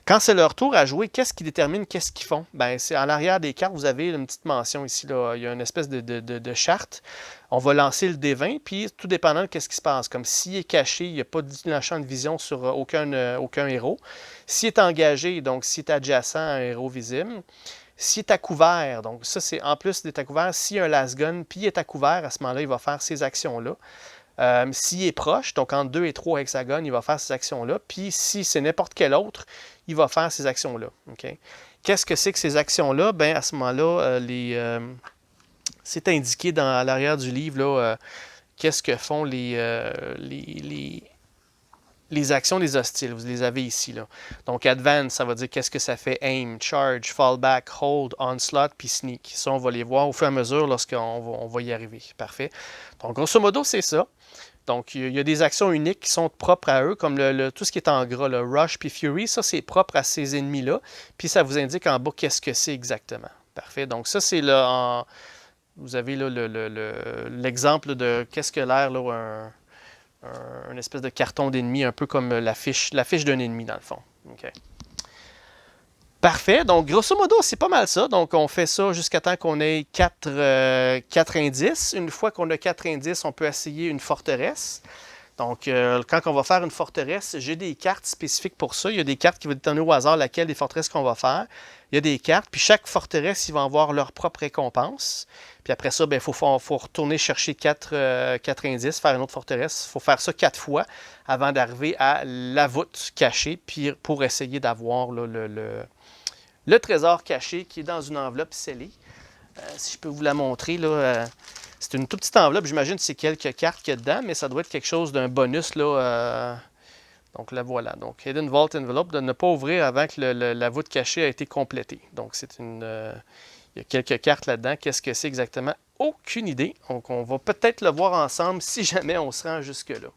Quand c'est leur tour à jouer, qu'est-ce qui détermine qu'est-ce qu'ils font? Ben, c'est à l'arrière des cartes, vous avez une petite mention ici. Là. Il y a une espèce de charte. On va lancer le D20, puis tout dépendant de ce qui se passe. Comme s'il est caché, il n'y a pas de champ de vision sur aucun héros. S'il est engagé, donc s'il est adjacent à un héros visible. S'il est à couvert, donc ça c'est en plus d'être à couvert, s'il y a un last gun, puis il est à couvert, à ce moment-là, il va faire ces actions-là. S'il est proche, donc entre 2 et 3 hexagones, il va faire ces actions-là. Puis si c'est n'importe quel autre, il va faire ces actions-là. Okay? Qu'est-ce que c'est que ces actions-là? Ben, à ce moment-là, c'est indiqué à l'arrière du livre là, qu'est-ce que font les actions des hostiles. Vous les avez ici. Là. Donc, advance, ça va dire qu'est-ce que ça fait. Aim, charge, fallback, hold, onslaught, puis sneak. Ça, on va les voir au fur et à mesure lorsqu'on va y arriver. Parfait. Donc, grosso modo, c'est ça. Donc, il y a des actions uniques qui sont propres à eux, comme tout ce qui est en gras, le Rush puis Fury, ça, c'est propre à ces ennemis-là. Puis, ça vous indique en bas qu'est-ce que c'est exactement. Parfait. Donc, ça, c'est là, vous avez là l'exemple de qu'est-ce que l'air, là, un espèce de carton d'ennemi, un peu comme la fiche d'un ennemi, dans le fond. Okay. Parfait. Donc, grosso modo, c'est pas mal ça. Donc, on fait ça jusqu'à temps qu'on ait 4 indices. Une fois qu'on a 4 indices, on peut essayer une forteresse. Donc, quand on va faire une forteresse, j'ai des cartes spécifiques pour ça. Il y a des cartes qui vont déterminer au hasard laquelle des forteresses qu'on va faire. Il y a des cartes, puis chaque forteresse, ils vont avoir leur propre récompense. Puis après ça, il faut retourner chercher 4 indices, faire une autre forteresse. Il faut faire ça 4 fois avant d'arriver à la voûte cachée, puis pour essayer d'avoir là, le trésor caché qui est dans une enveloppe scellée. Si je peux vous la montrer, là, c'est une toute petite enveloppe. J'imagine que c'est quelques cartes qu'il y a dedans, mais ça doit être quelque chose d'un bonus. Là, donc la voilà. Donc, Hidden Vault Envelope, de ne pas ouvrir avant que la voûte cachée a été complétée. Donc, c'est il y a quelques cartes là-dedans. Qu'est-ce que c'est exactement? Aucune idée. Donc, on va peut-être le voir ensemble si jamais on se rend jusque-là.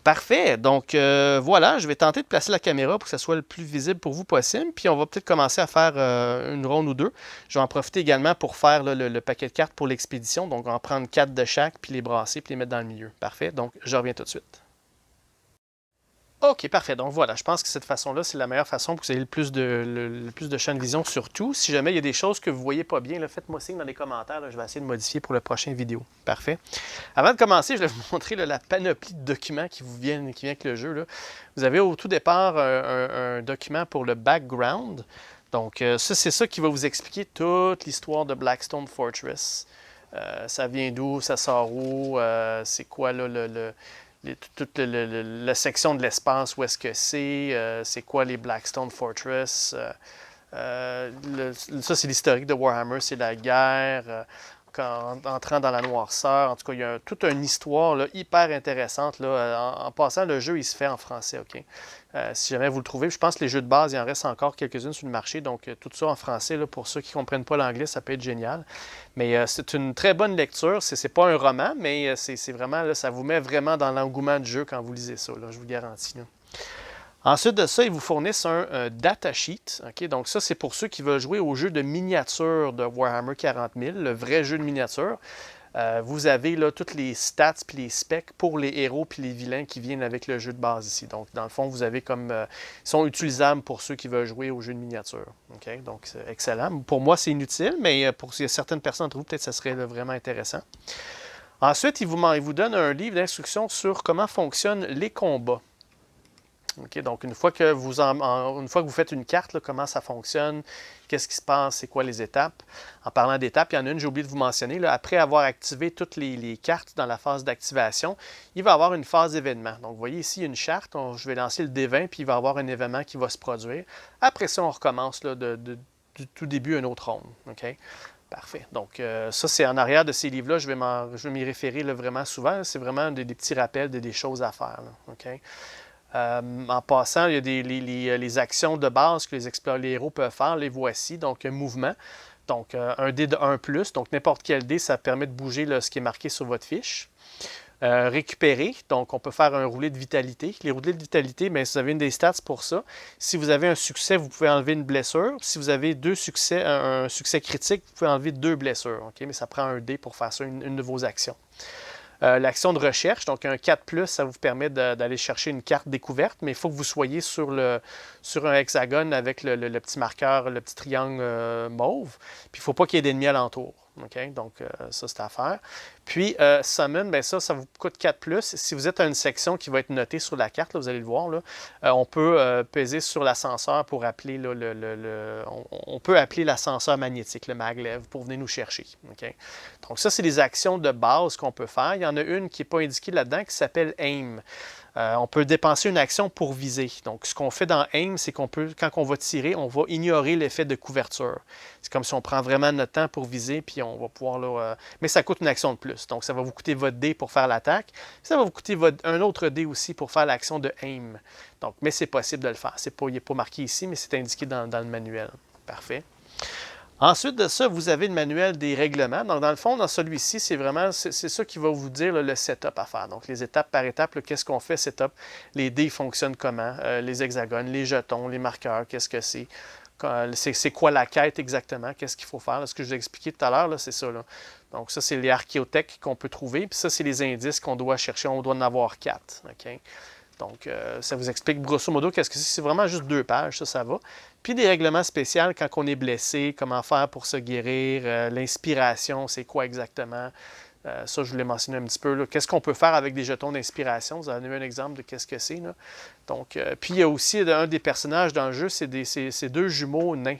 Parfait. Donc, voilà, je vais tenter de placer la caméra pour que ça soit le plus visible pour vous possible. Puis, on va peut-être commencer à faire une ronde ou deux. Je vais en profiter également pour faire là, le paquet de cartes pour l'expédition. Donc, on va en prendre 4 de chaque, puis les brasser, puis les mettre dans le milieu. Parfait. Donc, je reviens tout de suite. OK, parfait. Donc voilà, je pense que cette façon-là, c'est la meilleure façon pour que vous ayez le plus de champ de vision surtout. Si jamais il y a des choses que vous ne voyez pas bien, faites-moi signe dans les commentaires. Là, je vais essayer de modifier pour la prochaine vidéo. Parfait. Avant de commencer, je vais vous montrer là, la panoplie de documents qui vient avec le jeu. Là. Vous avez au tout départ un document pour le background. Donc ça, c'est ça qui va vous expliquer toute l'histoire de Blackstone Fortress. Ça vient d'où, ça sort où, c'est quoi là, toute la section de l'espace, où est-ce que c'est quoi les Blackstone Fortress. Ça, c'est l'historique de Warhammer, c'est la guerre, entrant dans la noirceur. En tout cas, il y a toute une histoire là, hyper intéressante. Là. En passant, le jeu, il se fait en français. OK? Si jamais vous le trouvez, je pense que les jeux de base, il en reste encore quelques-unes sur le marché. Donc, tout ça en français, là, pour ceux qui ne comprennent pas l'anglais, ça peut être génial. Mais c'est une très bonne lecture. Ce n'est pas un roman, mais c'est vraiment, là, ça vous met vraiment dans l'engouement du jeu quand vous lisez ça, là, je vous le garantis. Là. Ensuite de ça, ils vous fournissent un datasheet. Okay? Donc ça, c'est pour ceux qui veulent jouer au jeu de miniature de Warhammer 40 000, le vrai jeu de miniature. vous avez là toutes les stats puis les specs pour les héros puis les vilains qui viennent avec le jeu de base ici. Donc, dans le fond, vous avez comme... ils sont utilisables pour ceux qui veulent jouer au jeu de miniature. OK? Donc, c'est excellent. Pour moi, c'est inutile, mais pour certaines personnes d'entre vous, peut-être que ça serait vraiment intéressant. Ensuite, il vous donne un livre d'instructions sur comment fonctionnent les combats. Okay, donc, une fois que vous faites une carte, là, comment ça fonctionne, qu'est-ce qui se passe, c'est quoi les étapes. En parlant d'étapes, il y en a une, j'ai oublié de vous mentionner. Là, après avoir activé toutes les cartes dans la phase d'activation, il va y avoir une phase d'événement. Donc, vous voyez ici une charte. Je vais lancer le D20, puis il va y avoir un événement qui va se produire. Après ça, on recommence là, du tout début une autre ronde. Okay? Parfait. Donc, ça, c'est en arrière de ces livres-là. Je vais m'y référer là, vraiment souvent. C'est vraiment des petits rappels des choses à faire. Là, okay? En passant, il y a les actions de base que les héros peuvent faire. Les voici. Donc, un mouvement. Donc, un dé de 1+. Donc, n'importe quel dé, ça permet de bouger là, ce qui est marqué sur votre fiche. Récupérer. Donc, on peut faire un roulé de vitalité. Les roulés de vitalité, bien, vous avez une des stats pour ça. Si vous avez un succès, vous pouvez enlever une blessure. Si vous avez un succès critique, vous pouvez enlever 2 blessures. Okay? Mais ça prend un dé pour faire ça, une de vos actions. L'action de recherche, donc un 4+, ça vous permet d'aller chercher une carte découverte, mais il faut que vous soyez sur un hexagone avec le petit marqueur, le petit triangle mauve. Puis il ne faut pas qu'il y ait d'ennemis alentour. Okay? Donc, ça, c'est à faire. Puis, Summon, bien ça vous coûte 4+. Si vous êtes à une section qui va être notée sur la carte, là, vous allez le voir, là, on peut peser sur l'ascenseur pour appeler là, on peut appeler l'ascenseur magnétique, le maglev, pour venir nous chercher. Okay? Donc, ça, c'est les actions de base qu'on peut faire. Il y en a une qui n'est pas indiquée là-dedans qui s'appelle Aim. On peut dépenser une action pour viser. Donc, ce qu'on fait dans Aim, c'est quand on va tirer, on va ignorer l'effet de couverture. C'est comme si on prend vraiment notre temps pour viser, puis on va pouvoir là... mais ça coûte une action de plus. Donc, ça va vous coûter votre dé pour faire l'attaque. Ça va vous coûter un autre dé aussi pour faire l'action de Aim. Donc, mais c'est possible de le faire. Il n'est pas marqué ici, mais c'est indiqué dans le manuel. Parfait. Ensuite de ça, vous avez le manuel des règlements. Donc, dans le fond, dans celui-ci, c'est ça qui va vous dire là, le setup à faire. Donc, les étapes par étape, qu'est-ce qu'on fait, setup, les dés fonctionnent comment, les hexagones, les jetons, les marqueurs, qu'est-ce que c'est, c'est quoi la quête exactement, qu'est-ce qu'il faut faire. Là, ce que je vous ai expliqué tout à l'heure, c'est ça. Là. Donc, ça, c'est les archéothèques qu'on peut trouver. Puis ça, c'est les indices qu'on doit chercher. On doit en avoir 4. Okay? Donc, ça vous explique grosso modo qu'est-ce que c'est. C'est vraiment juste 2 pages, ça va. Puis des règlements spéciaux quand on est blessé, comment faire pour se guérir, l'inspiration, c'est quoi exactement. Ça, je voulais mentionner un petit peu. Qu'est-ce qu'on peut faire avec des jetons d'inspiration? Vous avez un exemple de qu'est-ce que c'est. Là. Donc, puis il y a aussi un des personnages dans le jeu, c'est 2 jumeaux nains.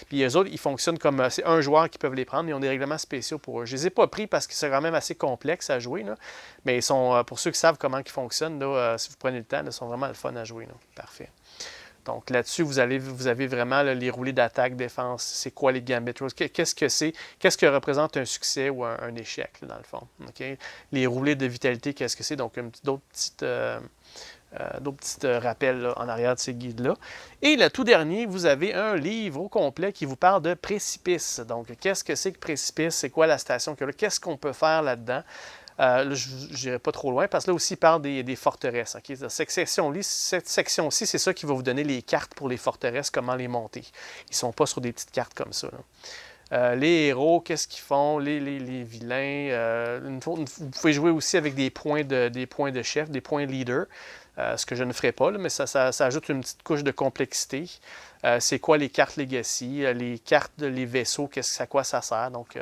Puis eux autres, ils fonctionnent comme... c'est un joueur qui peut les prendre. Ils ont des règlements spéciaux pour eux. Je ne les ai pas pris parce que c'est quand même assez complexe à jouer. Là. Mais ils sont, pour ceux qui savent comment ils fonctionnent, là, si vous prenez le temps, ils sont vraiment le fun à jouer. Là. Parfait. Donc là-dessus, vous avez vraiment là, les roulés d'attaque, défense, c'est quoi les gambit rolls, qu'est-ce que c'est, qu'est-ce que représente un succès ou un échec, là, dans le fond. Okay? Les roulés de vitalité, qu'est-ce que c'est, donc d'autres petits rappels là, en arrière de ces guides-là. Et le tout dernier, vous avez un livre au complet qui vous parle de précipice. Donc, qu'est-ce que c'est que précipice, c'est quoi la station qu'il y a là, qu'est-ce qu'on peut faire là-dedans. Là, je n'irai pas trop loin parce que là aussi, il parle des forteresses. Okay? Cette section-ci, c'est ça qui va vous donner les cartes pour les forteresses, comment les monter. Ils ne sont pas sur des petites cartes comme ça. Les héros, qu'est-ce qu'ils font? Les vilains. Vous pouvez jouer aussi avec des points de chef, des points leader. Ce que je ne ferai pas, là, mais ça ajoute une petite couche de complexité. C'est quoi les cartes Legacy? Les cartes, les vaisseaux, à quoi ça sert? Donc,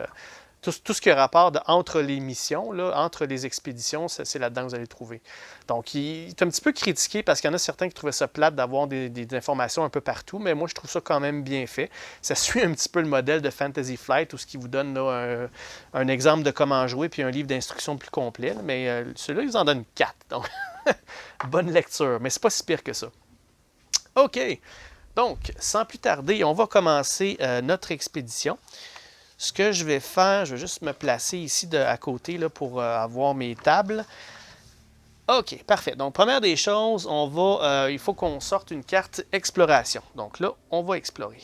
tout ce qui a rapport entre les missions, là, entre les expéditions, c'est là-dedans que vous allez le trouver. Donc, il est un petit peu critiqué parce qu'il y en a certains qui trouvaient ça plate d'avoir des informations un peu partout, mais moi, je trouve ça quand même bien fait. Ça suit un petit peu le modèle de Fantasy Flight, où ce qui vous donne là, un exemple de comment jouer, puis un livre d'instructions plus complet. Mais celui-là, ils en donnent 4. Donc, bonne lecture, mais c'est pas si pire que ça. OK. Donc, sans plus tarder, on va commencer notre expédition. Ce que je vais faire, je vais juste me placer ici à côté là, pour avoir mes tables. OK, parfait. Donc, première des choses, il faut qu'on sorte une carte exploration. Donc là, on va explorer.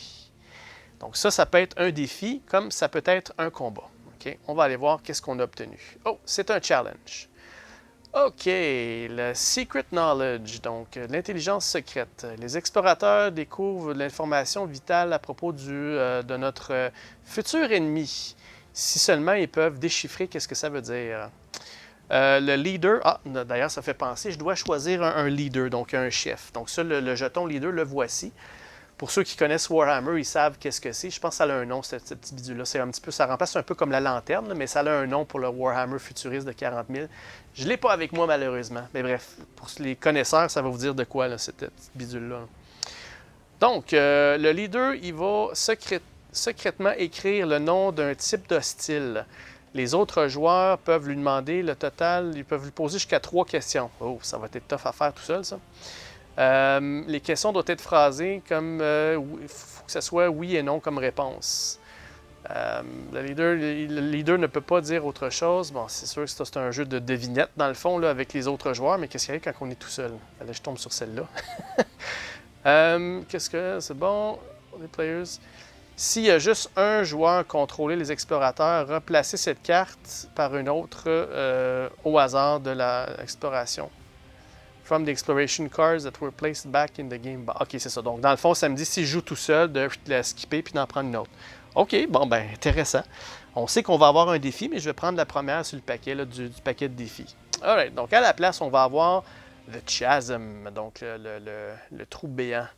Donc ça peut être un défi, comme ça peut être un combat. OK, on va aller voir qu'est-ce qu'on a obtenu. Oh, c'est un challenge. OK, le Secret Knowledge, donc l'intelligence secrète. Les explorateurs découvrent l'information vitale à propos de notre futur ennemi. Si seulement ils peuvent déchiffrer qu'est-ce que ça veut dire. Le leader, d'ailleurs, ça fait penser, je dois choisir un leader, donc un chef. Donc ça, le jeton leader, le voici. Pour ceux qui connaissent Warhammer, ils savent qu'est-ce que c'est. Je pense que ça a un nom, ce petit bidule-là. C'est un petit peu, ça remplace un peu comme la lanterne, mais ça a un nom pour le Warhammer futuriste de 40 000. Je ne l'ai pas avec moi, malheureusement. Mais bref, pour les connaisseurs, ça va vous dire de quoi, là, cette petite bidule-là. Donc, le leader, il va secrètement écrire le nom d'un type d'hostile. Les autres joueurs peuvent lui demander le total, ils peuvent lui poser jusqu'à 3 questions. Oh, ça va être tough à faire tout seul, ça. Les questions doivent être phrasées comme il faut que ce soit oui et non comme réponse. Le leader ne peut pas dire autre chose. Bon, c'est sûr que c'est un jeu de devinette dans le fond là, avec les autres joueurs, mais qu'est-ce qu'il y a quand on est tout seul? Allez, je tombe sur celle-là. Qu'est-ce que c'est bon? Les players. S'il y a juste un joueur contrôler les explorateurs, replacer cette carte par une autre au hasard de l'exploration. From the exploration cards that were placed back in the game. OK, c'est ça. Donc, dans le fond, ça me dit si je joue tout seul, de la skipper puis d'en prendre une autre. OK, bon, ben intéressant. On sait qu'on va avoir un défi, mais je vais prendre la première sur le paquet là, du paquet de défis. Alright, donc à la place, on va avoir le Chasm, donc le trou béant.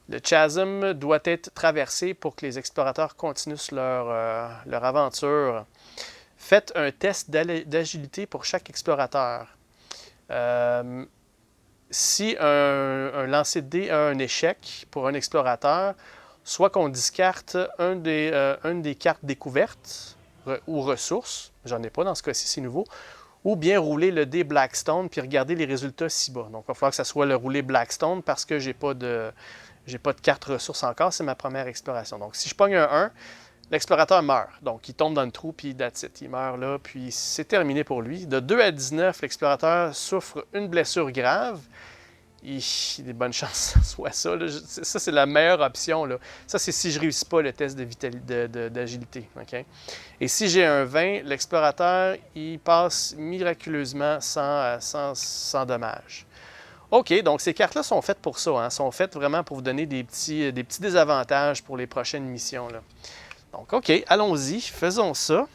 Le Chasm doit être traversé pour que les explorateurs continuent leur aventure. Faites un test d'agilité pour chaque explorateur. Si un lancer de dés a un échec pour un explorateur, soit qu'on discarte une des cartes découvertes ou ressources, j'en ai pas dans ce cas-ci, c'est nouveau, ou bien rouler le dé Blackstone puis regarder les résultats ci-bas. Donc, il va falloir que ça soit le roulé Blackstone parce que j'ai pas de carte ressources encore, c'est ma première exploration. Donc, si je pogne un 1, l'explorateur meurt. Donc, il tombe dans le trou, puis that's it. Il meurt là, puis c'est terminé pour lui. De 2 à 19, l'explorateur souffre une blessure grave. Il y a des bonnes chances que ce soit ça. Là. Ça, c'est la meilleure option. Là. Ça, c'est si je ne réussis pas le test d'agilité. Okay? Et si j'ai un 20, l'explorateur, il passe miraculeusement sans dommage. OK, donc ces cartes-là sont faites pour ça. Hein, sont faites vraiment pour vous donner des petits désavantages pour les prochaines missions. Là. Donc, OK, allons-y, faisons ça.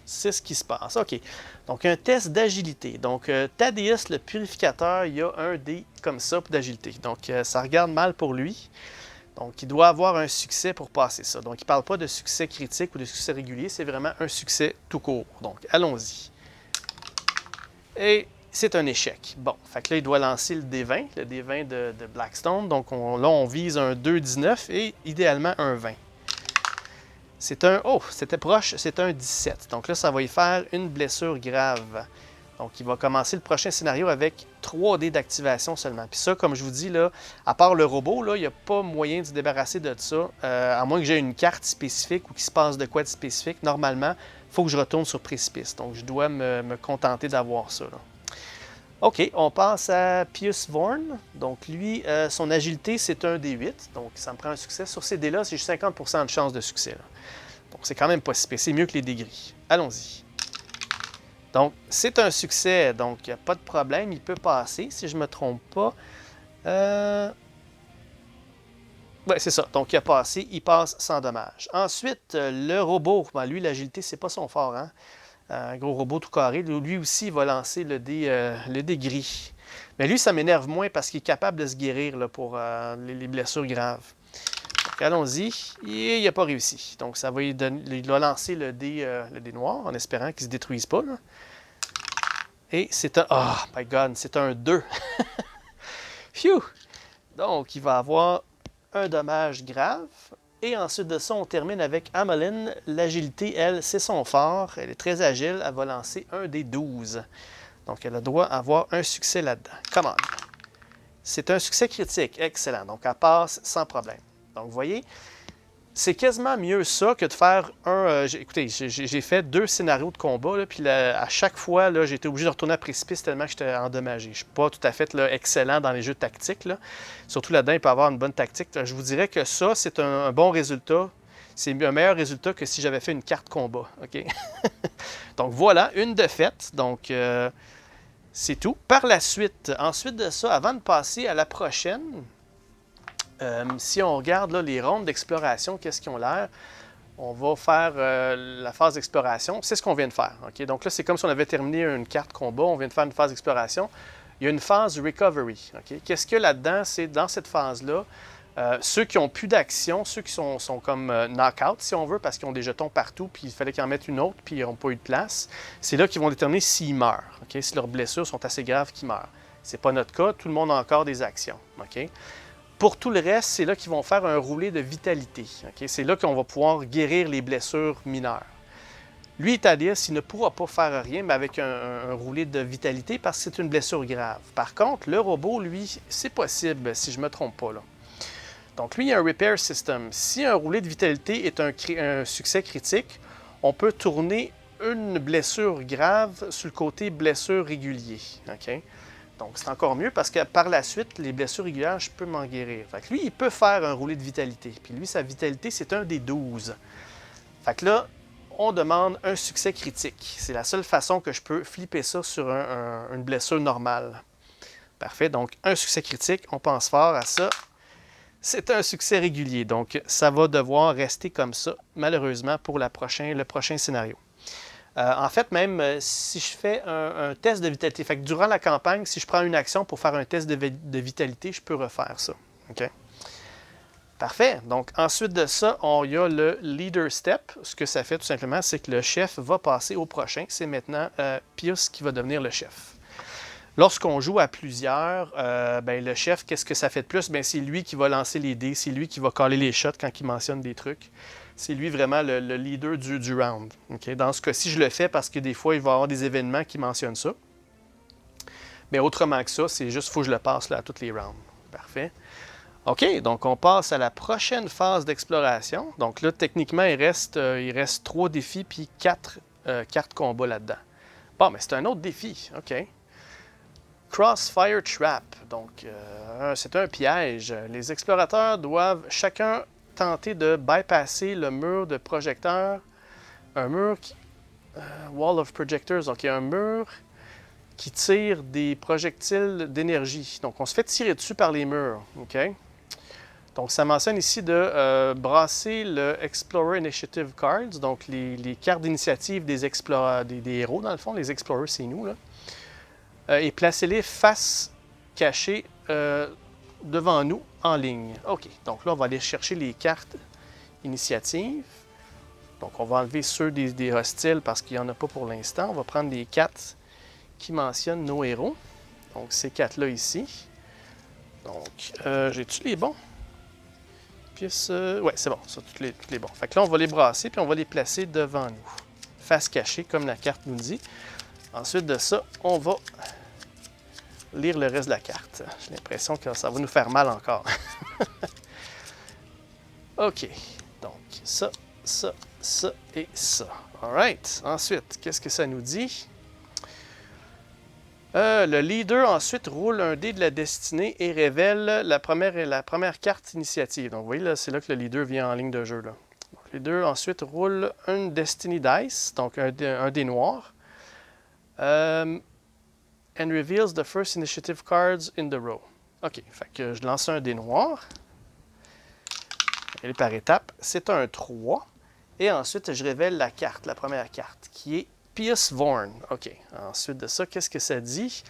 C'est ce qui se passe. OK, donc un test d'agilité. Donc, Thaddeus, le purificateur, il y a un dé comme ça d'agilité. Donc, ça regarde mal pour lui. Donc, il doit avoir un succès pour passer ça. Donc, il ne parle pas de succès critique ou de succès régulier, c'est vraiment un succès tout court. Donc, allons-y. Et c'est un échec. Bon, fait que là, il doit lancer le D20, le D20 de Blackstone. Donc, là, on vise un 2,19 et idéalement un 20. C'est un... Oh, c'était proche, c'est un 17. Donc là, ça va y faire une blessure grave. Donc, il va commencer le prochain scénario avec 3 dés d'activation seulement. Puis ça, comme je vous dis, là, à part le robot, là, il n'y a pas moyen de se débarrasser de ça. À moins que j'ai une carte spécifique ou qu'il se passe de quoi de spécifique, normalement, il faut que je retourne sur précipice. Donc, je dois me contenter d'avoir ça. Là. OK, on passe à Pius Vorn. Donc, lui, son agilité, c'est un D8. Donc, ça me prend un succès. Sur ces dés-là, j'ai 50% de chance de succès. Là. Donc, c'est quand même pas si pire. C'est mieux que les dés gris. Allons-y. Donc, c'est un succès. Donc, il n'y a pas de problème. Il peut passer, si je ne me trompe pas. Oui, c'est ça. Donc, il a passé. Il passe sans dommage. Ensuite, le robot. Ben, lui, l'agilité, c'est pas son fort. Hein? Un gros robot tout carré. Lui aussi, il va lancer le dé gris. Mais lui, ça m'énerve moins parce qu'il est capable de se guérir là, pour les blessures graves. Donc, allons-y. Et il n'a pas réussi. Donc, ça va il doit lancer le dé noir en espérant qu'il ne se détruise pas. Là. Et c'est un... Oh, my God, c'est un 2. Phew! Donc, il va avoir un dommage grave. Et ensuite de ça, on termine avec Ameline. L'agilité, elle, c'est son fort. Elle est très agile. Elle va lancer un des 12. Donc, elle doit avoir un succès là-dedans. Come on. C'est un succès critique. Excellent. Donc, elle passe sans problème. Donc, vous voyez, c'est quasiment mieux ça que de faire un... écoutez, j'ai fait 2 scénarios de combat. Là, puis à chaque fois, j'ai été obligé de retourner à précipice tellement que j'étais endommagé. Je ne suis pas tout à fait là, excellent dans les jeux tactiques. Là. Surtout là-dedans, il peut avoir une bonne tactique. Je vous dirais que ça, c'est un bon résultat. C'est un meilleur résultat que si j'avais fait une carte combat. Okay? Donc voilà, une défaite. Donc c'est tout. Par la suite, ensuite de ça, avant de passer à la prochaine, si on regarde là, les rondes d'exploration, qu'est-ce qu'ils ont l'air? On va faire la phase d'exploration. C'est ce qu'on vient de faire. Okay? Donc là, c'est comme si on avait terminé une carte combat. On vient de faire une phase d'exploration. Il y a une phase recovery. Okay? Qu'est-ce qu'il y a là-dedans? C'est dans cette phase-là, ceux qui n'ont plus d'action, ceux qui sont comme knock-out, si on veut, parce qu'ils ont des jetons partout, puis il fallait qu'ils en mettent une autre, puis ils n'ont pas eu de place, c'est là qu'ils vont déterminer s'ils meurent. Okay? Si leurs blessures sont assez graves qu'ils meurent. Ce n'est pas notre cas. Tout le monde a encore des actions. Okay? Pour tout le reste, c'est là qu'ils vont faire un roulé de vitalité. Okay? C'est là qu'on va pouvoir guérir les blessures mineures. Lui, Thaddeus, il ne pourra pas faire rien mais avec un roulé de vitalité parce que c'est une blessure grave. Par contre, le robot, lui, c'est possible, si je ne me trompe pas. Là. Donc, lui, il y a un repair system. Si un roulé de vitalité est un succès critique, on peut tourner une blessure grave sur le côté blessure régulier. Okay? Donc, c'est encore mieux parce que par la suite, les blessures régulières, je peux m'en guérir. Fait que lui, il peut faire un roulé de vitalité. Puis lui, sa vitalité, c'est un des 12. Fait que là, on demande un succès critique. C'est la seule façon que je peux flipper ça sur une blessure normale. Parfait. Donc, un succès critique, on pense fort à ça. C'est un succès régulier. Donc, ça va devoir rester comme ça, malheureusement, pour le prochain scénario. En fait, même si je fais un test de vitalité, fait que durant la campagne, si je prends une action pour faire un test de vitalité, je peux refaire ça. Okay? Parfait. Donc, ensuite de ça, il y a le leader step. Ce que ça fait tout simplement, c'est que le chef va passer au prochain. C'est maintenant Pius qui va devenir le chef. Lorsqu'on joue à plusieurs, le chef, qu'est-ce que ça fait de plus? Bien, c'est lui qui va lancer les dés, c'est lui qui va caler les shots quand il mentionne des trucs. C'est lui vraiment le leader du round. Okay? Dans ce cas-ci, je le fais parce que des fois, il va y avoir des événements qui mentionnent ça. Mais autrement que ça, c'est juste qu'il faut que je le passe là, à tous les rounds. Parfait. OK, donc on passe à la prochaine phase d'exploration. Donc là, techniquement, il reste 3 défis puis 4 cartes combat là-dedans. Bon, mais c'est un autre défi. OK. Crossfire Trap. Donc, c'est un piège. Les explorateurs doivent chacun tenter de bypasser le mur de projecteurs. Un mur qui... Wall of Projectors. Donc, il y a un mur qui tire des projectiles d'énergie. Donc, on se fait tirer dessus par les murs. OK? Donc, ça mentionne ici de brasser le Explorer Initiative Cards, donc les cartes d'initiative des héros, dans le fond. Les Explorers, c'est nous, là. Et placez-les face cachée devant nous en ligne. OK, donc là, on va aller chercher les cartes initiatives. Donc, on va enlever ceux des hostiles parce qu'il n'y en a pas pour l'instant. On va prendre les 4 qui mentionnent nos héros. Donc, ces 4-là ici. Donc, j'ai-tu les bons? Puis, ouais, c'est bon, ça, tous les bons. Fait que là, on va les brasser, puis on va les placer devant nous. Face cachée, comme la carte nous dit. Ensuite de ça, on va lire le reste de la carte. J'ai l'impression que ça va nous faire mal encore. OK. Donc, ça et ça. All right. Ensuite, qu'est-ce que ça nous dit? Le leader, ensuite, roule un dé de la destinée et révèle la première carte initiative. Donc, vous voyez, là, c'est là que le leader vient en ligne de jeu. Là. Donc, le leader, ensuite, roule un Destiny Dice, donc un dé noir. And reveals the first initiative cards in the row. OK, fait que je lance un dé noir. Elle est par étapes. C'est un 3. Et ensuite, je révèle la première carte, qui est Pius Vorn. OK. Ensuite de ça, qu'est-ce que ça dit?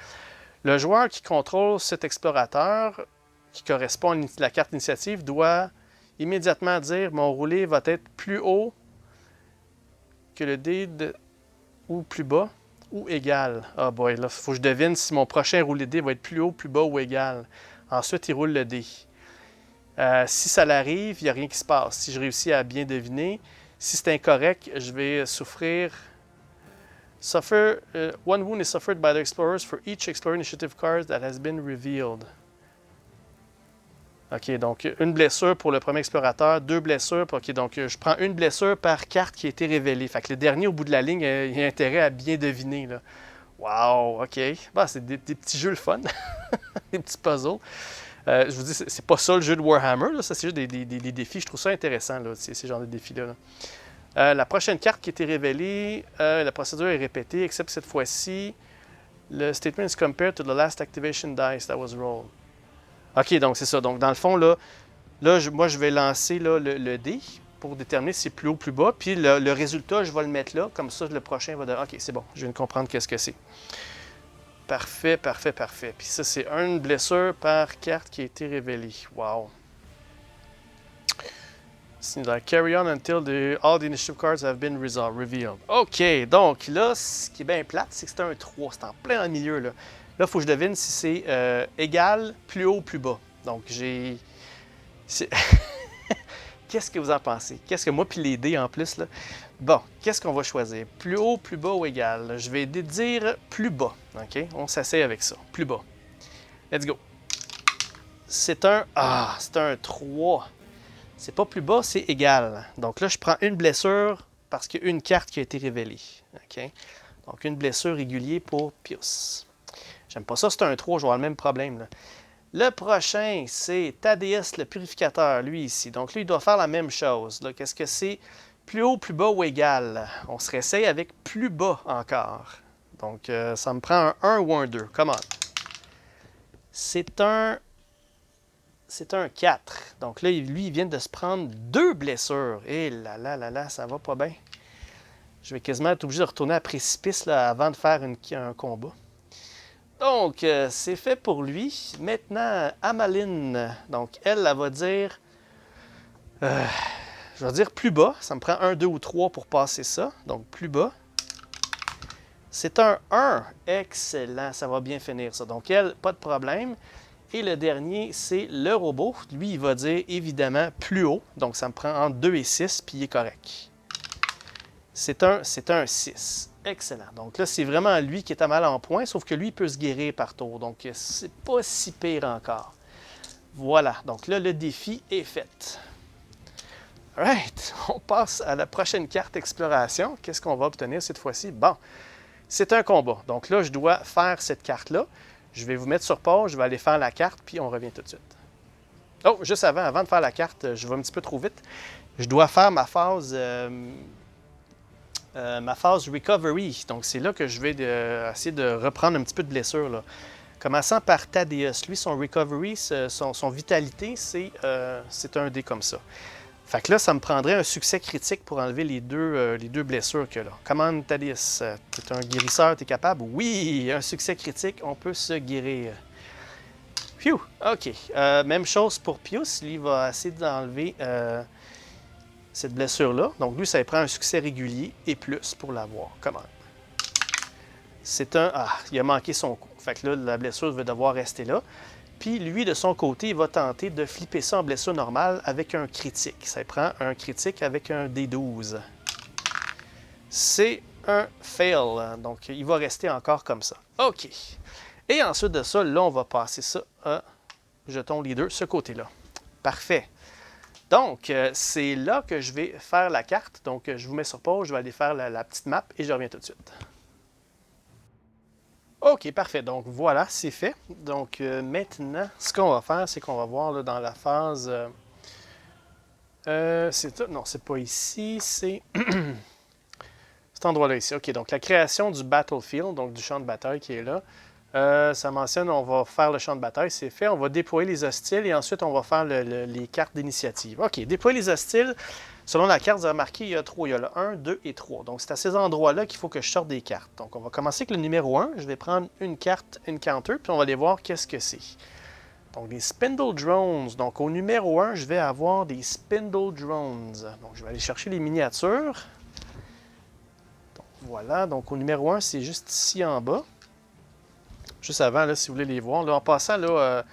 Le joueur qui contrôle cet explorateur, qui correspond à la carte initiative, doit immédiatement dire « Mon roulé va être plus haut que le dé ou plus bas ou égal. » Ah boy, là, il faut que je devine si mon prochain roulé de dé va être plus haut, plus bas ou égal. Ensuite, il roule le dé. Si ça l'arrive, il n'y a rien qui se passe. Si je réussis à bien deviner, si c'est incorrect, je vais souffrir... one wound is suffered by the explorers for each Explorer Initiative card that has been revealed. OK, donc une blessure pour le premier explorateur, 2 blessures. OK, donc je prends une blessure par carte qui a été révélée. Fait que le dernier au bout de la ligne, il a intérêt à bien deviner. Là. Wow, OK. Bon, c'est des petits jeux le fun. Des petits puzzles. Je vous dis, c'est pas ça le jeu de Warhammer. Là. Ça, c'est juste des défis. Je trouve ça intéressant, là, ces genres de défis-là. Là. La prochaine carte qui a été révélée, la procédure est répétée, except cette fois-ci, le statement is compared to the last activation dice that was rolled. OK, donc c'est ça. Donc, dans le fond, là moi, je vais lancer là, le dé pour déterminer si c'est plus haut ou plus bas. Puis le résultat, je vais le mettre là. Comme ça, le prochain va dire, OK, c'est bon, je viens de comprendre qu'est-ce que c'est. Parfait, parfait, parfait. Puis ça, c'est une blessure par carte qui a été révélée. Wow. Carry on until all the initiative cards have been revealed. OK, donc là, ce qui est bien plate, c'est que c'est un 3. C'est en plein dans le milieu, là. Là, il faut que je devine si c'est égal, plus haut ou plus bas. Donc, j'ai... Qu'est-ce que vous en pensez? Qu'est-ce que moi, puis les dés en plus, là? Bon, qu'est-ce qu'on va choisir? Plus haut, plus bas ou égal? Je vais dire plus bas, OK? On s'essaye avec ça. Plus bas. Let's go. C'est un... Ah, c'est un 3. C'est pas plus bas, c'est égal. Donc là, je prends une blessure parce qu'il y a une carte qui a été révélée. OK? Donc, une blessure régulière pour Pius. J'aime pas ça, c'est un 3, je vais avoir le même problème, là. Le prochain, c'est Thaddeus le purificateur, lui ici. Donc lui, il doit faire la même chose. Qu'est-ce que c'est? Plus haut, plus bas ou égal? On se réessaye avec plus bas encore. Donc ça me prend un 1 ou un 2. Comment? C'est un 4. Donc là, lui, il vient de se prendre 2 blessures. Et là, là, là, là, ça va pas bien. Je vais quasiment être obligé de retourner à précipice là, avant de faire un combat. Donc, c'est fait pour lui. Maintenant, Amaline, donc elle va dire, je vais dire plus bas. Ça me prend 1, 2 ou 3 pour passer ça. Donc, plus bas. C'est un 1. Excellent, ça va bien finir ça. Donc, elle, pas de problème. Et le dernier, c'est le robot. Lui, il va dire évidemment plus haut. Donc, ça me prend entre 2 et 6, puis il est correct. C'est un 6. Excellent. Donc là, c'est vraiment lui qui est à mal en point, sauf que lui, il peut se guérir par tour. Donc, c'est pas si pire encore. Voilà. Donc là, le défi est fait. Alright. On passe à la prochaine carte exploration. Qu'est-ce qu'on va obtenir cette fois-ci? Bon, c'est un combat. Donc là, je dois faire cette carte-là. Je vais vous mettre sur pause, je vais aller faire la carte, puis on revient tout de suite. Oh, juste avant de faire la carte, je vais un petit peu trop vite. Je dois faire ma phase recovery. Donc, c'est là que je vais essayer de reprendre un petit peu de blessure, là. Commençant par Thaddeus. Lui, son recovery, son vitalité, c'est un dé comme ça. Fait que là, ça me prendrait un succès critique pour enlever les deux blessures que là. Comment, Thaddeus? T'es un guérisseur, t'es capable? Oui! Un succès critique, on peut se guérir. Phew! OK. Même chose pour Pius. Lui, il va essayer d'enlever cette blessure-là. Donc, lui, ça prend un succès régulier et plus pour l'avoir. Comment? C'est un... Ah, il a manqué son coup. Fait que là, la blessure va devoir rester là. Puis, lui, de son côté, il va tenter de flipper ça en blessure normale avec un critique. Ça prend un critique avec un D12. C'est un fail. Donc, il va rester encore comme ça. OK. Et ensuite de ça, là, on va passer ça à jeton leader, ce côté-là. Parfait. Donc, c'est là que je vais faire la carte. Donc, je vous mets sur pause, je vais aller faire la petite map et je reviens tout de suite. OK, parfait. Donc, voilà, c'est fait. Donc, maintenant, ce qu'on va faire, c'est qu'on va voir là, dans la phase... c'est tout? Non, c'est pas ici, c'est... cet endroit-là ici. OK, donc la création du battlefield, donc du champ de bataille qui est là. Ça mentionne, on va faire le champ de bataille, c'est fait. On va déployer les hostiles et ensuite, on va faire les cartes d'initiative. OK, déployer les hostiles. Selon la carte, vous avez remarqué, il y a 3. Il y a le 1, 2 et 3. Donc, c'est à ces endroits-là qu'il faut que je sorte des cartes. Donc, on va commencer avec le numéro 1. Je vais prendre une carte, une counter, puis on va aller voir qu'est-ce que c'est. Donc, des Spindle Drones. Donc, au numéro 1, je vais avoir des Spindle Drones. Donc, je vais aller chercher les miniatures. Donc, voilà. Donc, au numéro 1, c'est juste ici en bas. Juste avant, là, si vous voulez les voir. Là, en passant, là,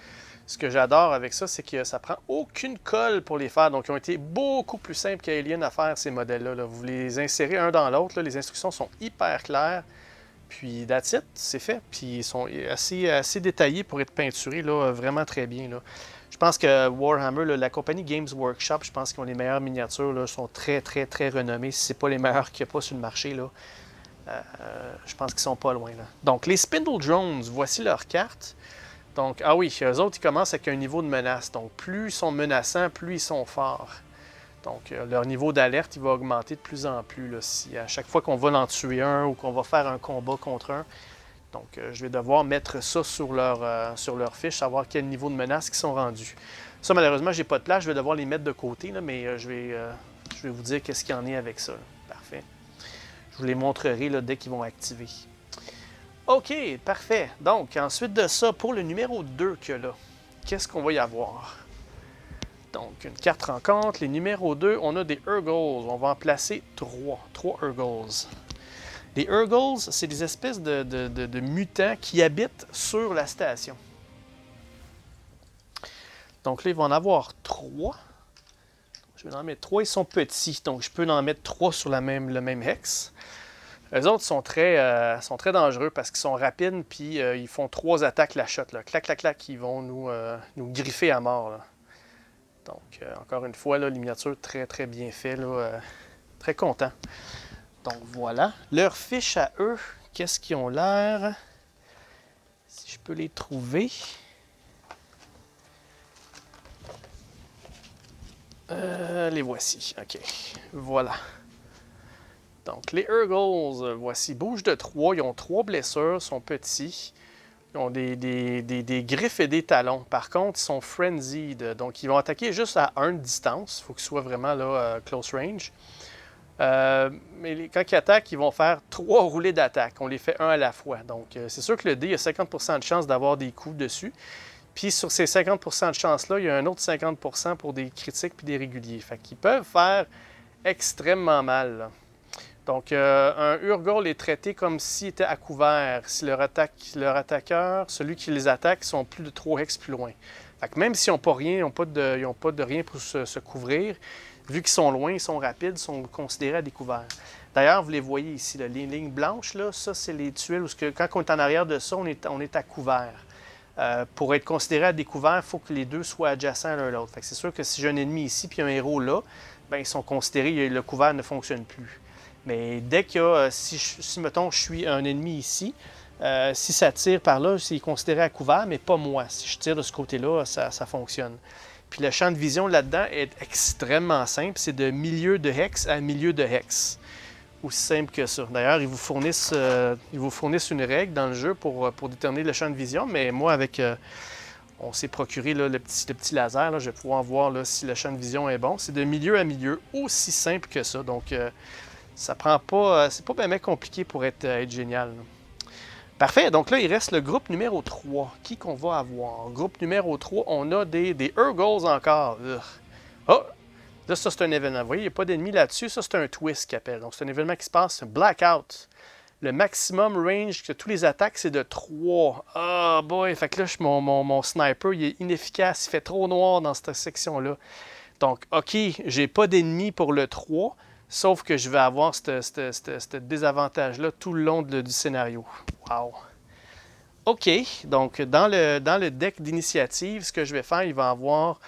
ce que j'adore avec ça, c'est que ça prend aucune colle pour les faire. Donc, ils ont été beaucoup plus simples qu'Alien à faire, ces modèles-là. Là. Vous les insérez un dans l'autre. Les instructions sont hyper claires. Puis, that's it, c'est fait. Puis, ils sont assez détaillés pour être peinturés, là, vraiment très bien. Là. Je pense que Warhammer, là, la compagnie Games Workshop, je pense qu'ils ont les meilleures miniatures. Là, sont très, très, très renommées. Si ce n'est pas les meilleurs qu'il n'y a pas sur le marché, là. Je pense qu'ils sont pas loin. Là. Donc, les Spindle Drones, voici leur carte. Donc, ah oui, eux autres, ils commencent avec un niveau de menace. Donc, plus ils sont menaçants, plus ils sont forts. Donc, leur niveau d'alerte, il va augmenter de plus en plus. Là, si à chaque fois qu'on va en tuer un ou qu'on va faire un combat contre un. Donc, je vais devoir mettre ça sur leur fiche, savoir quel niveau de menace ils sont rendus. Ça, malheureusement, j'ai pas de place. Je vais devoir les mettre de côté, là, mais je vais Je vais vous dire qu'est-ce qu'il y en est avec ça. Là. Parfait. Je vous les montrerai là, dès qu'ils vont activer. OK, parfait. Donc, ensuite de ça, pour le numéro 2 qu'il y a là, qu'est-ce qu'on va y avoir? Donc, une carte rencontre. Les numéros 2, on a des Urgles. On va en placer 3. 3 Urgles. Les Urgles, c'est des espèces de mutants qui habitent sur la station. Donc là, ils vont en avoir 3. Je vais en mettre 3. Ils sont petits, donc je peux en mettre 3 sur le même hex. Eux autres sont très dangereux parce qu'ils sont rapides, puis ils font 3 attaques la shot. Là. Clac, clac, clac, ils vont nous griffer à mort. Là. Donc, encore une fois, là, les miniatures très, très bien faites. Très content. Donc, voilà. Leurs fiches à eux, qu'est-ce qu'ils ont l'air? Si je peux les trouver. Les voici. OK. Voilà. Donc, les Urgles, voici. Bougent de 3. Ils ont 3 blessures, sont petits. Ils ont des griffes et des talons. Par contre, ils sont frenzied. Donc, ils vont attaquer juste à 1 de distance. Il faut qu'ils soient vraiment là, close range. Mais quand ils attaquent, ils vont faire 3 roulées d'attaque. On les fait un à la fois. Donc, c'est sûr que le dé, il y a 50% de chance d'avoir des coups dessus. Puis, sur ces 50% de chance-là, il y a un autre 50% pour des critiques puis des réguliers. Fait qu'ils peuvent faire extrêmement mal. Là. Donc, un Urgle est traité comme s'il était à couvert. Si leur attaqueur, celui qui les attaque, sont plus de 3 hex plus loin. Fait que même s'ils n'ont pas rien, ils n'ont pas de rien pour se couvrir, vu qu'ils sont loin, ils sont rapides, ils sont considérés à découvert. D'ailleurs, vous les voyez ici, là, les lignes blanches, là, ça, c'est les tuiles où quand on est en arrière de ça, on est à couvert. Pour être considéré à découvert, il faut que les deux soient adjacents l'un à l'autre. C'est sûr que si j'ai un ennemi ici et un héros là, bien, ils sont considérés, le couvert ne fonctionne plus. Mais dès qu'il y a, si mettons, je suis un ennemi ici, si ça tire par là, c'est considéré à couvert, mais pas moi. Si je tire de ce côté-là, ça fonctionne. Puis le champ de vision là-dedans est extrêmement simple. C'est de milieu de hex à milieu de hex. Aussi simple que ça. D'ailleurs, ils vous fournissent une règle dans le jeu pour déterminer le champ de vision, mais moi, on s'est procuré là, le petit laser, là, je vais pouvoir voir là, si le champ de vision est bon. C'est de milieu à milieu, aussi simple que ça. Donc, ça prend pas... c'est pas vraiment compliqué pour être génial. Là. Parfait. Donc là, il reste le groupe numéro 3. Qui qu'on va avoir? Groupe numéro 3, on a des Urgles encore. Oh! Là, ça, c'est un événement. Vous voyez, il n'y a pas d'ennemi là-dessus. Ça, c'est un twist qu'il appelle. Donc, c'est un événement qui se passe, Blackout. Le maximum range de tous les attaques, c'est de 3. Ah, oh boy! Fait que là, mon sniper, il est inefficace. Il fait trop noir dans cette section-là. Donc, OK, j'ai pas d'ennemi pour le 3, sauf que je vais avoir ce désavantage-là tout le long du scénario. Wow! OK, donc dans le deck d'initiative, ce que je vais faire, il va avoir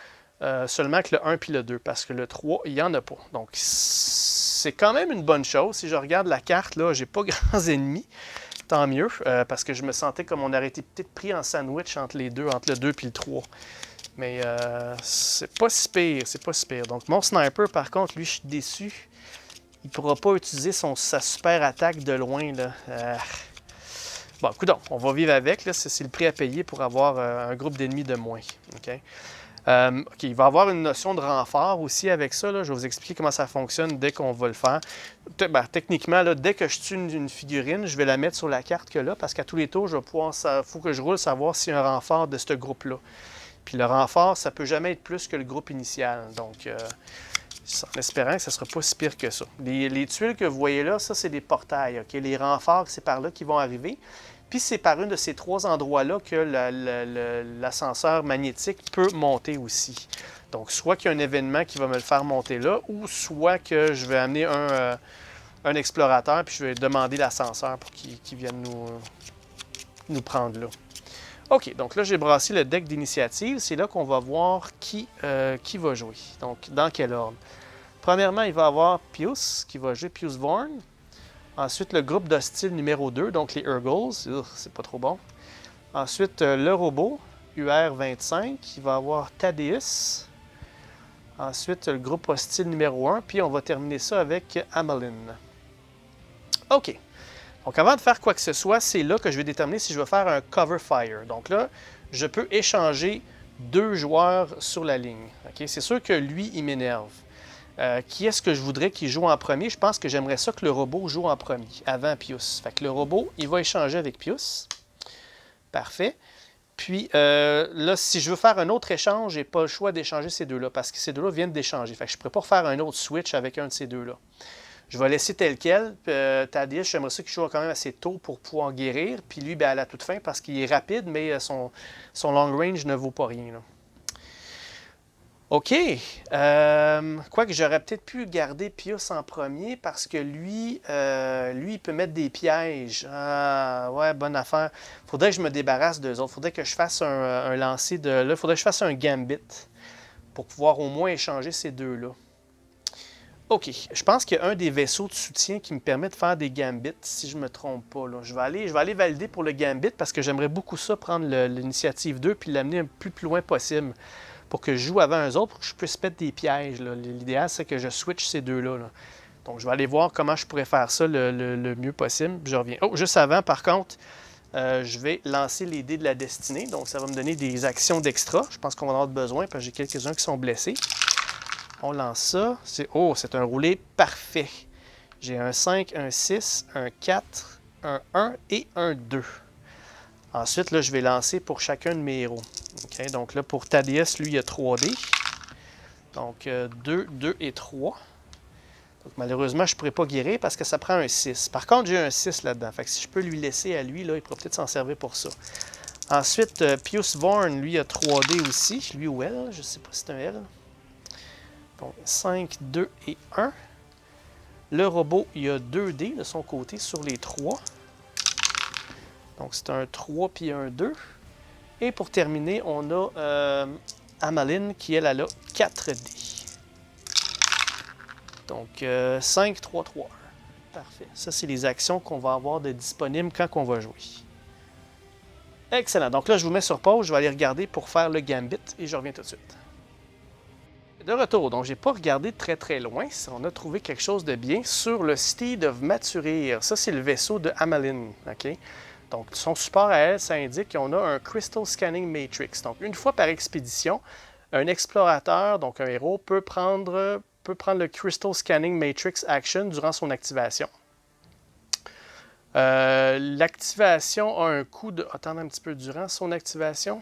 seulement que le 1 puis le 2, parce que le 3, il n'y en a pas. Donc, c'est quand même une bonne chose. Si je regarde la carte, là, j'ai pas grands ennemis. Tant mieux, parce que je me sentais comme on aurait été peut-être pris en sandwich entre les deux, entre le 2 puis le 3. Mais c'est pas si pire, c'est pas si pire. Donc, mon sniper, par contre, lui, je suis déçu. Il ne pourra pas utiliser sa super attaque de loin, là. Bon, écoute, on va vivre avec. Là, c'est le prix à payer pour avoir un groupe d'ennemis de moins. OK? OK, il va y avoir une notion de renfort aussi avec ça. Là. Je vais vous expliquer comment ça fonctionne dès qu'on va le faire. Techniquement, là, dès que je tue une figurine, je vais la mettre sur la carte que là, parce qu'à tous les tours, je vais pouvoir, faut que je roule savoir s'il y a un renfort de ce groupe-là. Puis le renfort, ça ne peut jamais être plus que le groupe initial. Donc, en espérant que ça ne sera pas si pire que ça. Les tuiles que vous voyez là, ça, c'est des portails. Okay? Les renforts, c'est par là qu'ils vont arriver. Puis c'est par une de ces 3 endroits-là que l'ascenseur magnétique peut monter aussi. Donc, soit qu'il y a un événement qui va me le faire monter là, ou soit que je vais amener un explorateur, puis je vais demander l'ascenseur pour qu'il vienne nous prendre là. OK, donc là, j'ai brassé le deck d'initiative. C'est là qu'on va voir qui va jouer. Donc, dans quel ordre. Premièrement, il va y avoir Pius, qui va jouer Pius Vorn. Ensuite, le groupe d'hostile numéro 2, donc les Urgles. C'est pas trop bon. Ensuite, le robot, UR25. Il va y avoir Thaddeus. Ensuite, le groupe hostile numéro 1. Puis, on va terminer ça avec Amelin. OK. Donc, avant de faire quoi que ce soit, c'est là que je vais déterminer si je veux faire un cover fire. Donc là, je peux échanger 2 joueurs sur la ligne. Okay? C'est sûr que lui, il m'énerve. Qui est-ce que je voudrais qu'il joue en premier? Je pense que j'aimerais ça que le robot joue en premier, avant Pius. Fait que le robot, il va échanger avec Pius. Parfait. Puis là, si je veux faire un autre échange, j'ai pas le choix d'échanger ces deux-là, parce que ces deux-là viennent d'échanger. Fait que je ne pourrais pas faire un autre switch avec un de ces deux-là. Je vais laisser tel quel. Thaddeus, j'aimerais ça qu'il joue quand même assez tôt pour pouvoir guérir. Puis lui, ben, à la toute fin, parce qu'il est rapide, mais son long range ne vaut pas rien, là. OK. Quoique j'aurais peut-être pu garder Pius en premier parce que lui, il peut mettre des pièges. Ah, ouais, bonne affaire. Faudrait que je me débarrasse d'eux autres. Faudrait que je fasse un lancer de... Là, faudrait que je fasse un gambit pour pouvoir au moins échanger ces deux-là. OK. Je pense qu'il y a un des vaisseaux de soutien qui me permet de faire des gambits, si je ne me trompe pas. Là. Je vais aller valider pour le gambit parce que j'aimerais beaucoup ça, prendre l'initiative 2 puis l'amener le plus loin possible pour que je joue avant eux autres, pour que je puisse mettre des pièges. L'idéal, c'est que je switch ces deux-là. Là. Donc, je vais aller voir comment je pourrais faire ça le mieux possible. Puis je reviens. Oh, juste avant, par contre, je vais lancer les dés de la destinée. Donc, ça va me donner des actions d'extra. Je pense qu'on va en avoir besoin parce que j'ai quelques-uns qui sont blessés. On lance ça. C'est un roulé parfait. J'ai un 5, un 6, un 4, un 1 et un 2. Ensuite, là, je vais lancer pour chacun de mes héros. Okay, donc là, pour Thaddeus, lui, il y a 3 dés. Donc, 2, 2 et 3. Donc, malheureusement, je ne pourrais pas guérir parce que ça prend un 6. Par contre, j'ai un 6 là-dedans. Fait que si je peux lui laisser à lui, là, il pourrait peut-être s'en servir pour ça. Ensuite, Pius Vorn, lui, a 3 dés aussi. Lui ou elle, je ne sais pas si c'est un L. Donc, 5, 2 et 1. Le robot, il a 2 dés de son côté sur les 3. Donc, c'est un 3 puis un 2. Et pour terminer, on a Amaline qui, elle, a 4 dés. Donc, 5, 3, 3, 1. Parfait. Ça, c'est les actions qu'on va avoir de disponibles quand on va jouer. Excellent. Donc là, je vous mets sur pause. Je vais aller regarder pour faire le gambit et je reviens tout de suite. De retour. Donc, je n'ai pas regardé très très loin. On a trouvé quelque chose de bien sur le Steed of Maturir. Ça, c'est le vaisseau de Amaline. OK? Donc, son support à elle, ça indique qu'on a un Crystal Scanning Matrix. Donc, une fois par expédition, un explorateur, donc un héros, peut prendre le Crystal Scanning Matrix Action durant son activation. L'activation a un coût de... Attendez un petit peu, durant son activation.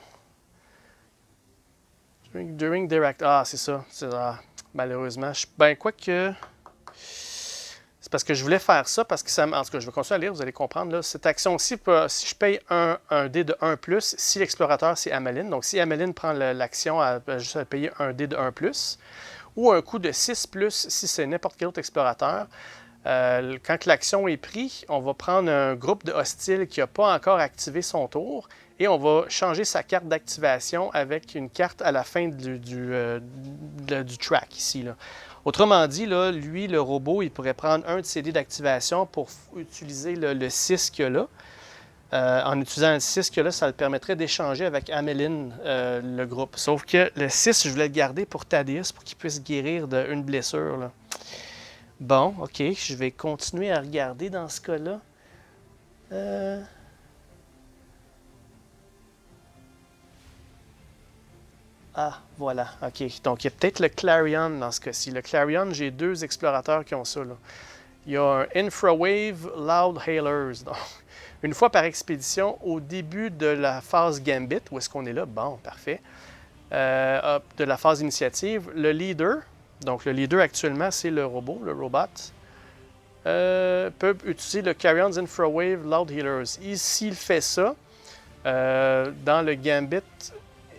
During direct... Ah, c'est ça. Malheureusement. Quoique... C'est parce que je voulais faire ça, parce que ça... En tout cas, je vais continuer à lire, vous allez comprendre. Là, cette action-ci, si je paye un dé de 1+, si l'explorateur, c'est Amaline, donc si Amaline prend l'action, elle va juste payer un dé de 1+, ou un coût de 6+, si c'est n'importe quel autre explorateur. Quand l'action est prise, on va prendre un groupe de hostiles qui n'a pas encore activé son tour et on va changer sa carte d'activation avec une carte à la fin du track ici. Là. Autrement dit, là, lui, le robot, il pourrait prendre un de ses dés d'activation pour utiliser le 6 qu'il y a là. En utilisant le 6 qu'il y a là, ça le permettrait d'échanger avec Amaline, le groupe. Sauf que le 6, je voulais le garder pour Thaddeus pour qu'il puisse guérir d'une blessure. Là. Bon, OK, je vais continuer à regarder dans ce cas-là. Ah, voilà, OK. Donc, il y a peut-être le Clarion dans ce cas-ci. Le Clarion, j'ai 2 explorateurs qui ont ça. Là. Il y a un Infrawave Loud Hailers. Donc, une fois par expédition, au début de la phase Gambit, où est-ce qu'on est là? Bon, parfait. De la phase initiative, le leader... Donc, le leader actuellement, c'est le robot, peut utiliser le Carrion's Infrawave Loud Healers. Ici, il fait ça. Dans le Gambit,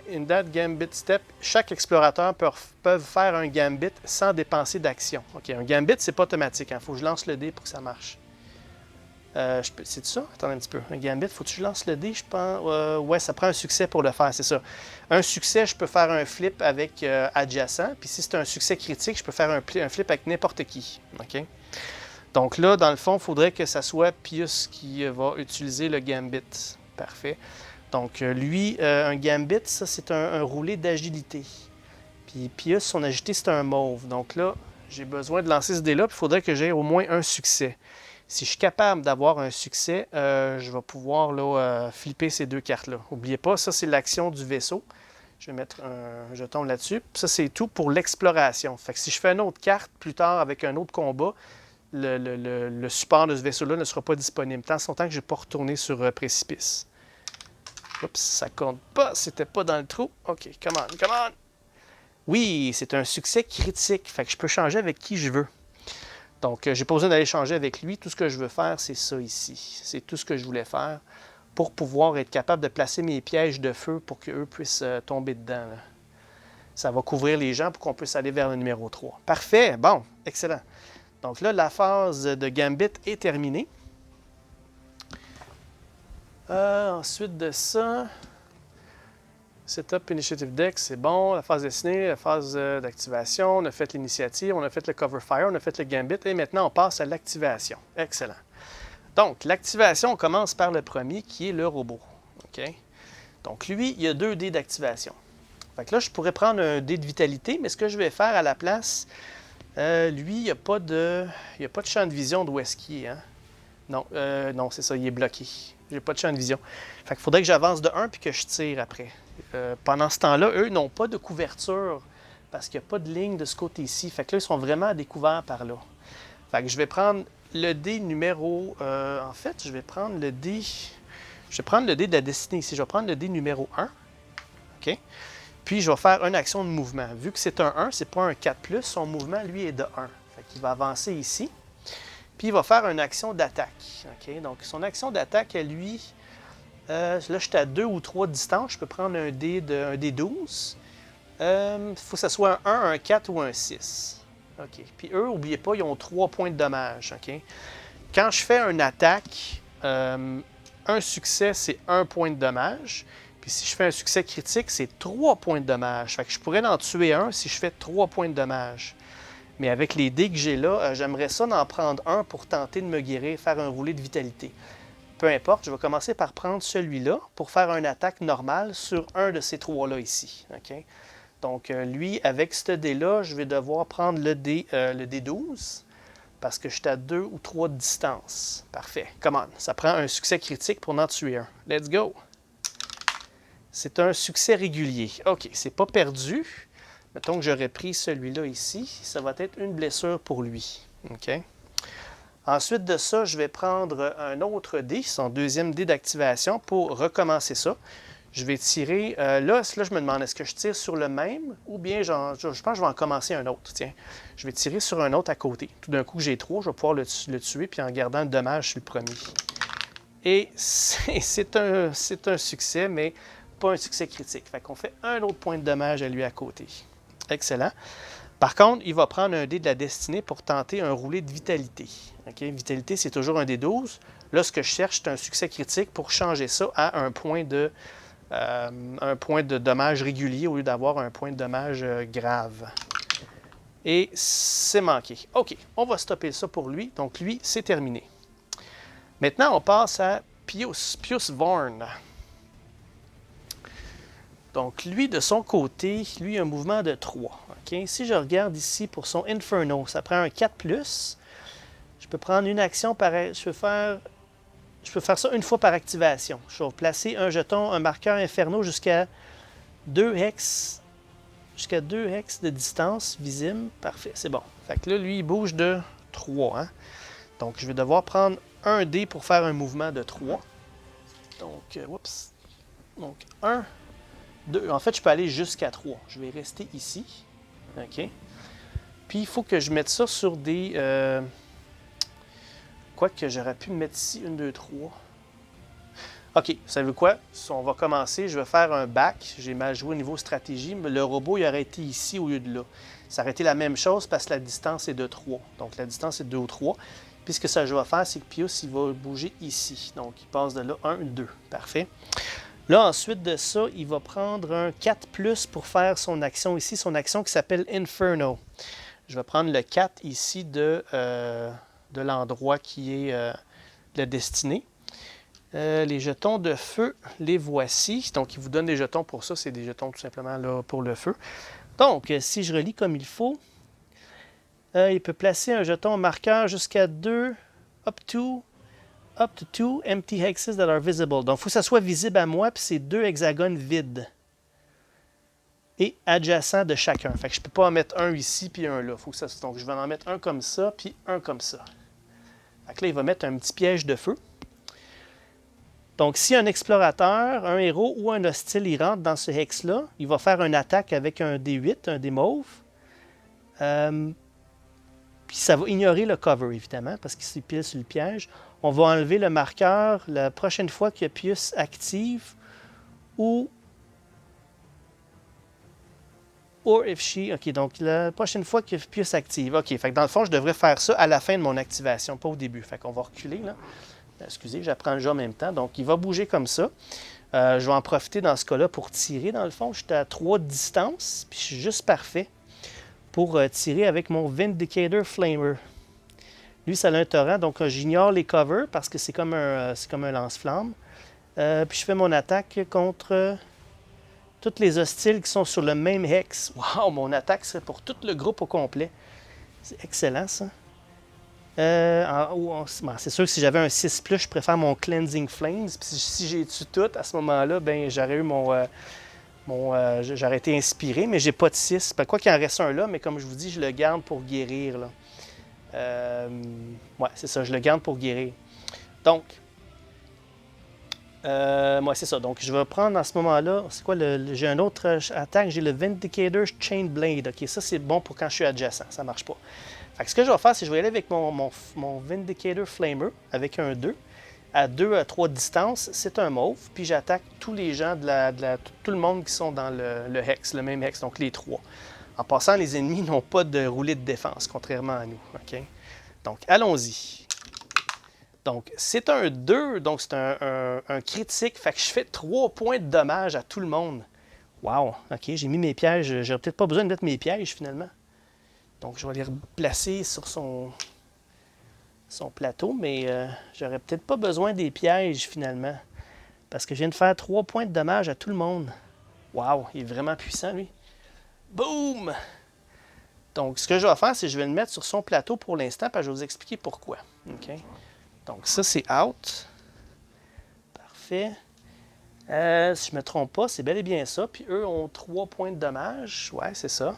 in that Gambit step, chaque explorateur peut faire un Gambit sans dépenser d'action. OK, un Gambit, c'est pas automatique. Il faut que je lance le dé pour que ça marche. C'est ça? Attendez un petit peu. Un Gambit, faut que je lance le dé, je pense. Ouais, ça prend un succès pour le faire, c'est ça. Un succès, je peux faire un flip avec adjacent. Puis si c'est un succès critique, je peux faire un flip avec n'importe qui. OK? Donc là, dans le fond, il faudrait que ça soit Pius qui va utiliser le Gambit. Parfait. Donc lui, un Gambit, ça, c'est un roulé d'agilité. Puis Pius, son agilité, c'est un mauve. Donc là, j'ai besoin de lancer ce dé-là, puis il faudrait que j'aie au moins un succès. Si je suis capable d'avoir un succès, je vais pouvoir là, flipper ces 2 cartes-là. N'oubliez pas, ça c'est l'action du vaisseau. Je vais mettre un jeton là-dessus. Ça, c'est tout pour l'exploration. Fait que si je fais une autre carte plus tard avec un autre combat, le support de ce vaisseau-là ne sera pas disponible. Tant son temps que je n'ai pas retourné sur Précipice. Oups, ça compte pas. C'était pas dans le trou. OK, come on, come on. Oui, c'est un succès critique. Fait que je peux changer avec qui je veux. Donc, j'ai pas besoin d'aller changer avec lui. Tout ce que je veux faire, c'est ça ici. C'est tout ce que je voulais faire pour pouvoir être capable de placer mes pièges de feu pour qu'eux puissent tomber dedans. Là. Ça va couvrir les gens pour qu'on puisse aller vers le numéro 3. Parfait. Bon, excellent. Donc là, la phase de Gambit est terminée. Ensuite de ça, Setup Initiative Deck, c'est bon. La phase dessinée, la phase d'activation, on a fait l'initiative, on a fait le Cover Fire, on a fait le Gambit et maintenant on passe à l'activation. Excellent. Donc, l'activation, on commence par le premier qui est le robot. OK? Donc, lui, il y a 2 dés d'activation. Fait que là, je pourrais prendre un dé de vitalité, mais ce que je vais faire à la place, lui, il n'y a pas de champ de vision d'où est-ce qu'il est. Hein? Non, non, c'est ça, il est bloqué. J'ai pas de champ de vision. Fait qu'il faudrait que j'avance de 1 puis que je tire après. Pendant ce temps-là, eux n'ont pas de couverture parce qu'il n'y a pas de ligne de ce côté-ci. Fait que là, ils sont vraiment à découvert par là. Fait que je vais prendre le dé numéro... en fait, je vais prendre le dé... Je vais prendre le dé de la destinée ici. Je vais prendre le dé numéro 1. OK? Puis, je vais faire une action de mouvement. Vu que c'est un 1, c'est pas un 4+, son mouvement, lui, est de 1. Fait qu'il va avancer ici. Puis, il va faire une action d'attaque. OK? Donc, son action d'attaque, lui... là, je suis à 2 ou 3 de distance. Je peux prendre un dé 12. Il faut que ce soit un 1, un 4 ou un 6. OK. Puis eux, n'oubliez pas, ils ont 3 points de dommage. OK? Quand je fais une attaque, un succès, c'est 1 point de dommage. Puis si je fais un succès critique, c'est 3 points de dommage. Fait que je pourrais en tuer un si je fais 3 points de dommage. Mais avec les dés que j'ai là, j'aimerais ça d'en prendre un pour tenter de me guérir, faire un roulé de vitalité. Peu importe, je vais commencer par prendre celui-là pour faire une attaque normale sur un de ces 3-là ici. OK? Donc, lui, avec ce dé-là, je vais devoir prendre le dé 12 parce que je suis à 2 ou 3 de distance. Parfait. Come on. Ça prend un succès critique pour en tuer un. Let's go. C'est un succès régulier. OK, c'est pas perdu. Mettons que j'aurais pris celui-là ici. Ça va être une blessure pour lui. OK? Ensuite de ça, je vais prendre un autre dé, son deuxième dé d'activation, pour recommencer ça. Je vais tirer... là, je me demande, est-ce que je tire sur le même ou bien je pense que je vais en commencer un autre. Tiens, je vais tirer sur un autre à côté. Tout d'un coup, j'ai 3, je vais pouvoir le tuer, puis en gardant le dommage sur le premier. Et c'est un succès, mais pas un succès critique. Fait qu'on fait un autre point de dommage à lui à côté. Excellent. Par contre, il va prendre un dé de la destinée pour tenter un roulé de vitalité. Okay? Vitalité, c'est toujours un dé 12. Là, ce que je cherche, c'est un succès critique pour changer ça à un point de dommage régulier au lieu d'avoir un point de dommage grave. Et c'est manqué. OK, on va stopper ça pour lui. Donc, lui, c'est terminé. Maintenant, on passe à Pius Vorn. Donc, lui, de son côté, lui, a un mouvement de 3. Okay? Si je regarde ici pour son Inferno, ça prend un 4+. Je peux prendre une action par... Je peux faire ça une fois par activation. Je vais placer un jeton, un marqueur Inferno jusqu'à 2 hex. Jusqu'à 2 hex de distance visible. Parfait, c'est bon. Fait que là, lui, il bouge de 3. Hein? Donc, je vais devoir prendre un dé pour faire un mouvement de 3. Donc, oups. Donc, 1... 2. En fait, je peux aller jusqu'à 3. Je vais rester ici. OK. Puis, il faut que je mette ça sur des... Quoique, j'aurais pu me mettre ici. 1, 2, 3. OK. Vous savez quoi? On va commencer. Je vais faire un back. J'ai mal joué au niveau stratégie. Mais le robot, il aurait été ici au lieu de là. Ça aurait été la même chose parce que la distance est de 3. Donc, la distance est de 2 ou 3. Puis, ce que ça je vais faire, c'est que Pius, il va bouger ici. Donc, il passe de là 1, 2. Parfait. Là, ensuite de ça, il va prendre un 4+ pour faire son action ici, son action qui s'appelle Inferno. Je vais prendre le 4 ici de l'endroit qui est la destinée. Les jetons de feu, les voici. Donc, il vous donne des jetons pour ça. C'est des jetons tout simplement là pour le feu. Donc, si je relis comme il faut, il peut placer un jeton marqueur jusqu'à 2, up to 2 empty hexes that are visible. Donc, il faut que ça soit visible à moi, puis c'est 2 hexagones vides. et adjacent de chacun. Fait que je ne peux pas en mettre un ici puis un là. Faut que ça, donc je vais en mettre un comme ça puis un comme ça. Fait que là, il va mettre un petit piège de feu. Donc, si un explorateur, un héros ou un hostile, il rentre dans ce hex-là, il va faire une attaque avec un D8, un D mauve. Puis ça va ignorer le cover, évidemment, parce qu'il s'est pile sur le piège. On va enlever le marqueur la prochaine fois que Pius active ou or if she. OK, donc la prochaine fois que Pius active. OK, fait que dans le fond, je devrais faire ça à la fin de mon activation, pas au début. Fait qu'on va reculer, là. Excusez, j'apprends le jeu en même temps. Donc, il va bouger comme ça. Je vais en profiter dans ce cas-là pour tirer, dans le fond. J'étais à 3 de distance, puis je suis juste parfait pour tirer avec mon Vindicator Flamer. Lui, ça a un torrent, donc j'ignore les covers parce que c'est comme un lance-flamme. Puis je fais mon attaque contre tous les hostiles qui sont sur le même hex. Wow, mon attaque serait pour tout le groupe au complet. C'est excellent, ça. C'est sûr que si j'avais un 6+, je préfère mon Cleansing Flames. Puis si j'ai tué tout, à ce moment-là, ben j'aurais eu j'aurais été inspiré, mais j'ai pas de 6. Quoi qu'il en reste un là, mais comme je vous dis, je le garde pour guérir. Là. Ouais, c'est ça, je le garde pour guérir. Donc, ouais, c'est ça. Donc, je vais prendre à ce moment-là, c'est quoi, j'ai une autre attaque, j'ai le Vindicator Chain Blade. OK, ça, c'est bon pour quand je suis adjacent, ça marche pas. Fait que ce que je vais faire, c'est que je vais aller avec mon Vindicator Flamer, avec un 2. À 2 à 3 de distance, c'est un mauve. Puis j'attaque tous les gens, tout le monde qui sont dans le hex, le même hex, donc les 3. En passant, les ennemis n'ont pas de roulé de défense, contrairement à nous. Okay? Donc, allons-y. Donc, c'est un 2, donc c'est un critique. Fait que je fais 3 points de dommage à tout le monde. Wow, OK, j'ai mis mes pièges. J'aurais peut-être pas besoin de mettre mes pièges, finalement. Donc, je vais les replacer sur son plateau, mais j'aurais peut-être pas besoin des pièges, finalement. Parce que je viens de faire 3 points de dommage à tout le monde. Wow, il est vraiment puissant, lui. Boum! Donc, ce que je vais faire, c'est que je vais le mettre sur son plateau pour l'instant, puis je vais vous expliquer pourquoi. OK? Donc, ça, c'est out. Parfait. Si je ne me trompe pas, c'est bel et bien ça. Puis eux ont 3 points de dommage. Ouais, c'est ça.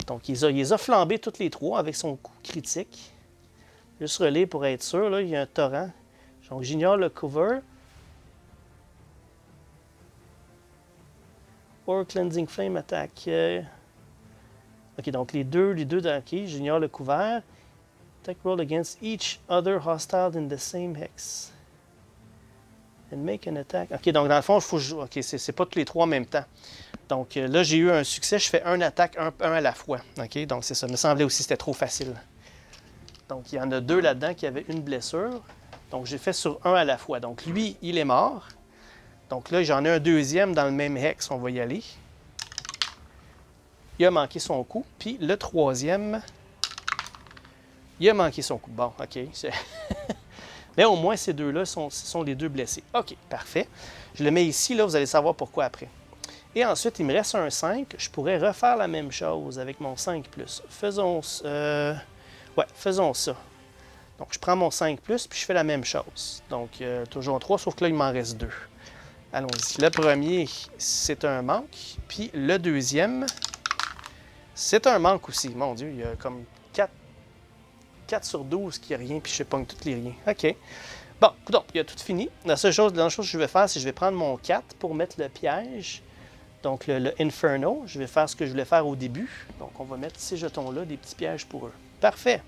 Donc, il les a flambés toutes les 3 avec son coup critique. Juste relais pour être sûr, là, il y a un torrent. Donc, j'ignore le cover. Or Cleansing Flame attaque. OK, donc les deux OK, j'ignore le couvert. Attack roll against each other hostile in the same hex. And make an attack. OK, donc dans le fond, il faut jouer. OK, c'est pas tous les 3 en même temps. Donc là, j'ai eu un succès. Je fais un attaque, un à la fois. OK, donc c'est ça. Il me semblait aussi que c'était trop facile. Donc, il y en a 2 là-dedans qui avaient une blessure. Donc, j'ai fait sur un à la fois. Donc, lui, il est mort. Donc là, j'en ai un deuxième dans le même hex. On va y aller. Il a manqué son coup. Puis le troisième, il a manqué son coup. Bon, OK. Mais au moins, ces deux-là sont les 2 blessés. OK, parfait. Je le mets ici. Là, vous allez savoir pourquoi après. Et ensuite, il me reste un 5. Je pourrais refaire la même chose avec mon 5+. Faisons ça. Donc, je prends mon 5+, puis je fais la même chose. Donc, toujours 3, sauf que là, il m'en reste 2. Allons-y. Le premier, c'est un manque. Puis le deuxième, c'est un manque aussi. Mon Dieu, il y a comme 4 sur 12 qui a rien, puis je pogne toutes les riens. OK. Bon, donc, il y a tout fini. La seule chose que je vais faire, c'est que je vais prendre mon 4 pour mettre le piège. Donc, le Inferno. Je vais faire ce que je voulais faire au début. Donc, on va mettre ces jetons-là, des petits pièges pour eux. Parfait.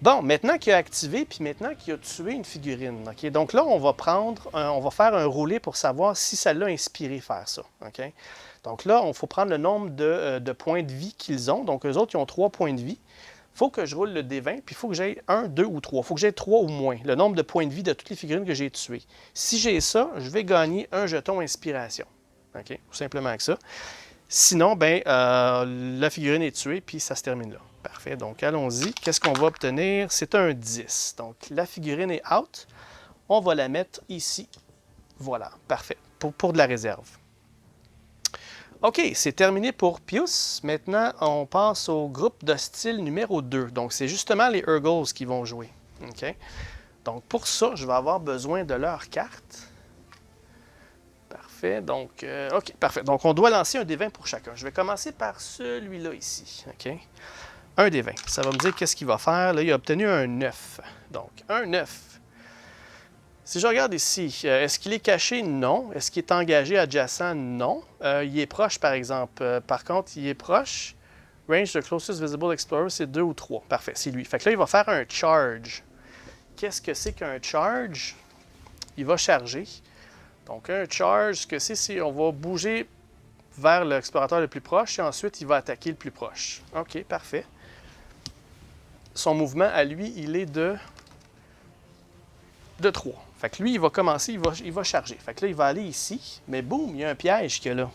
Bon, maintenant qu'il a activé, puis maintenant qu'il a tué une figurine, OK? Donc là, on va faire un roulé pour savoir si ça l'a inspiré faire ça, OK? Donc là, il faut prendre le nombre de points de vie qu'ils ont. Donc, eux autres, ils ont 3 points de vie. Il faut que je roule le D20, puis il faut que j'aie 1, 2 ou 3. Il faut que j'aie 3 ou moins, le nombre de points de vie de toutes les figurines que j'ai tuées. Si j'ai ça, je vais gagner un jeton inspiration. OK? Tout simplement que ça. Sinon, ben, la figurine est tuée, puis ça se termine là. Parfait. Donc, allons-y. Qu'est-ce qu'on va obtenir? C'est un 10. Donc, la figurine est out. On va la mettre ici. Voilà. Parfait. Pour de la réserve. OK. C'est terminé pour Pius. Maintenant, on passe au groupe d'hostiles numéro 2. Donc, c'est justement les Urgles qui vont jouer. OK? Donc, pour ça, je vais avoir besoin de leur carte. Parfait. parfait. Donc, OK, parfait. Donc, on doit lancer un des 20 pour chacun. Je vais commencer par celui-là ici. OK? Un des 20. Ça va me dire qu'est-ce qu'il va faire. Là, il a obtenu un 9. Donc, un 9. Si je regarde ici, est-ce qu'il est caché? Non. Est-ce qu'il est engagé adjacent? Non. Il est proche, par exemple. Par contre, il est proche. Range the closest visible explorer, c'est 2 ou 3. Parfait, c'est lui. Fait que là, il va faire un charge. Qu'est-ce que c'est qu'un charge? Il va charger. Donc, un charge, ce que c'est on va bouger vers l'explorateur le plus proche et ensuite, il va attaquer le plus proche. OK, parfait. Son mouvement, à lui, il est de 3. Fait que lui, il va commencer, il va charger. Fait que là, il va aller ici, mais boum, il y a un piège qu'il y a là.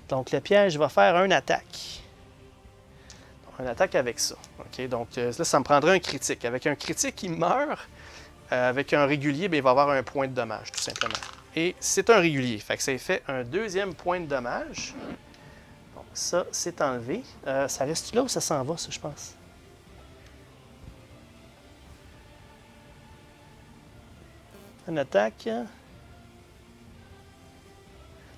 Donc, le piège va faire une attaque. Une attaque avec ça. OK? Donc, là, ça me prendrait un critique. Avec un critique, il meurt. Avec un régulier, bien, il va avoir un point de dommage, tout simplement. Et c'est un régulier. Fait que ça fait un deuxième point de dommage. Donc, ça, c'est enlevé. Ça reste là ou ça s'en va, ça, je pense? Une attaque.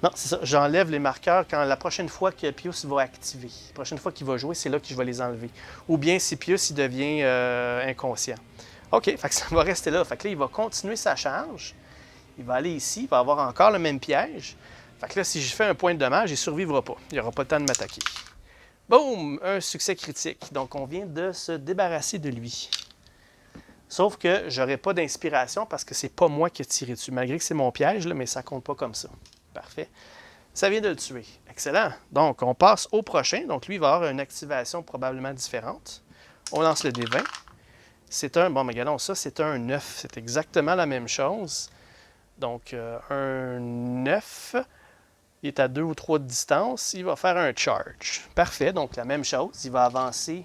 Non, c'est ça. J'enlève les marqueurs quand la prochaine fois que Pius va activer. La prochaine fois qu'il va jouer, c'est là que je vais les enlever. Ou bien si Pius il devient inconscient. OK, fait que ça va rester là. Fait que là, il va continuer sa charge. Il va aller ici, il va avoir encore le même piège. Fait que là, si je fais un point de dommage, il ne survivra pas. Il n'aura pas le temps de m'attaquer. Boum! Un succès critique. Donc, on vient de se débarrasser de lui. Sauf que je n'aurai pas d'inspiration parce que c'est pas moi qui ai tiré dessus. Malgré que c'est mon piège, là, mais ça ne compte pas comme ça. Parfait. Ça vient de le tuer. Excellent. Donc, on passe au prochain. Donc, lui, il va avoir une activation probablement différente. On lance le D20. C'est un... Bon, mais regardons ça, c'est un 9. C'est exactement la même chose. Donc, un 9. Il est à 2 ou 3 de distance. Il va faire un charge. Parfait. Donc, la même chose. Il va avancer.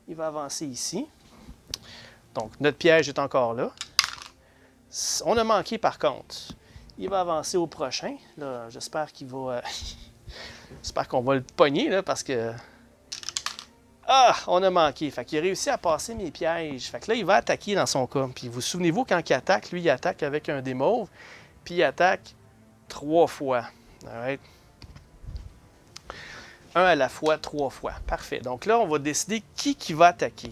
Il va avancer ici. Donc, notre piège est encore là. On a manqué, par contre. Il va avancer au prochain. Là, j'espère qu'il va... j'espère qu'on va le pogner, là, parce que... Ah! On a manqué. Fait qu'il a réussi à passer mes pièges. Fait que là, il va attaquer dans son cas. Puis vous souvenez-vous, quand il attaque, lui, il attaque avec un dé mauve. Puis il attaque 3 fois. Alright? Un à la fois, 3 fois. Parfait. Donc là, on va décider qui va attaquer.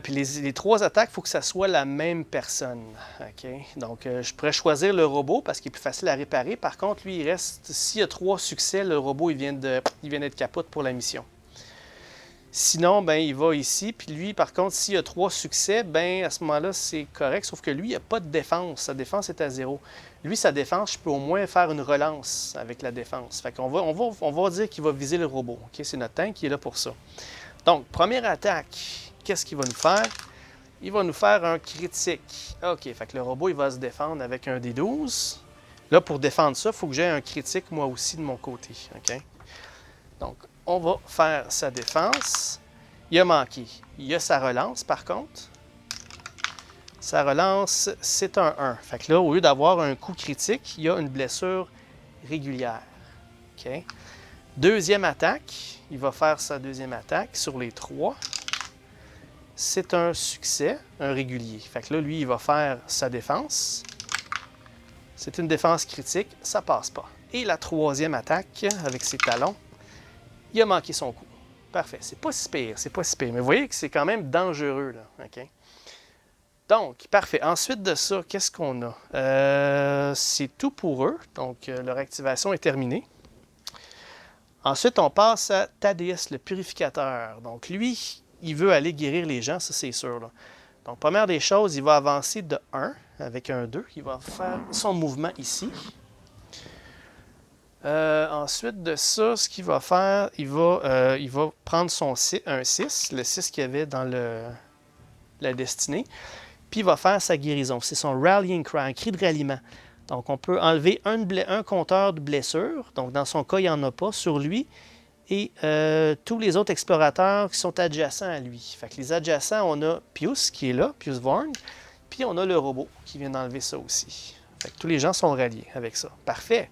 Puis les 3 attaques, il faut que ça soit la même personne. Okay? Donc, je pourrais choisir le robot parce qu'il est plus facile à réparer. Par contre, lui, il reste... S'il y a 3 succès, le robot, il vient d'être capote pour la mission. Sinon, ben, il va ici. Puis lui, par contre, s'il y a 3 succès, ben, à ce moment-là, c'est correct. Sauf que lui, il n'a pas de défense. Sa défense est à 0. Lui, sa défense, je peux au moins faire une relance avec la défense. Fait qu'on va dire qu'il va viser le robot. Okay? C'est notre tank qui est là pour ça. Donc, première attaque. Qu'est-ce qu'il va nous faire? Il va nous faire un critique. OK, fait que le robot, il va se défendre avec un D12. Là, pour défendre ça, il faut que j'aie un critique, moi aussi, de mon côté. OK? Donc, on va faire sa défense. Il a manqué. Il a sa relance, par contre. Sa relance, c'est un 1. Fait que là, au lieu d'avoir un coup critique, il y a une blessure régulière. OK? Deuxième attaque. Il va faire sa deuxième attaque sur les 3. C'est un succès, un régulier. Fait que là, lui, il va faire sa défense. C'est une défense critique, ça passe pas. Et la troisième attaque, avec ses talons, il a manqué son coup. Parfait, c'est pas si pire, c'est pas si pire. Mais vous voyez que c'est quand même dangereux, là. OK? Donc, parfait. Ensuite de ça, qu'est-ce qu'on a? C'est tout pour eux. Donc, leur activation est terminée. Ensuite, on passe à Thaddeus, le purificateur. Donc, lui... il veut aller guérir les gens, ça c'est sûr. Là. Donc, première des choses, il va avancer de 1 avec un 2. Il va faire son mouvement ici. Ensuite de ça, ce qu'il va faire, il va prendre un 6, le 6 qu'il y avait dans la destinée, puis il va faire sa guérison. C'est son rallying cry, un cri de ralliement. Donc, on peut enlever un compteur de blessures. Donc, dans son cas, il n'y en a pas sur lui. Et tous les autres explorateurs qui sont adjacents à lui. Fait que les adjacents, on a Pius qui est là, Pius Vorn, puis on a le robot qui vient d'enlever ça aussi. Fait que tous les gens sont ralliés avec ça. Parfait.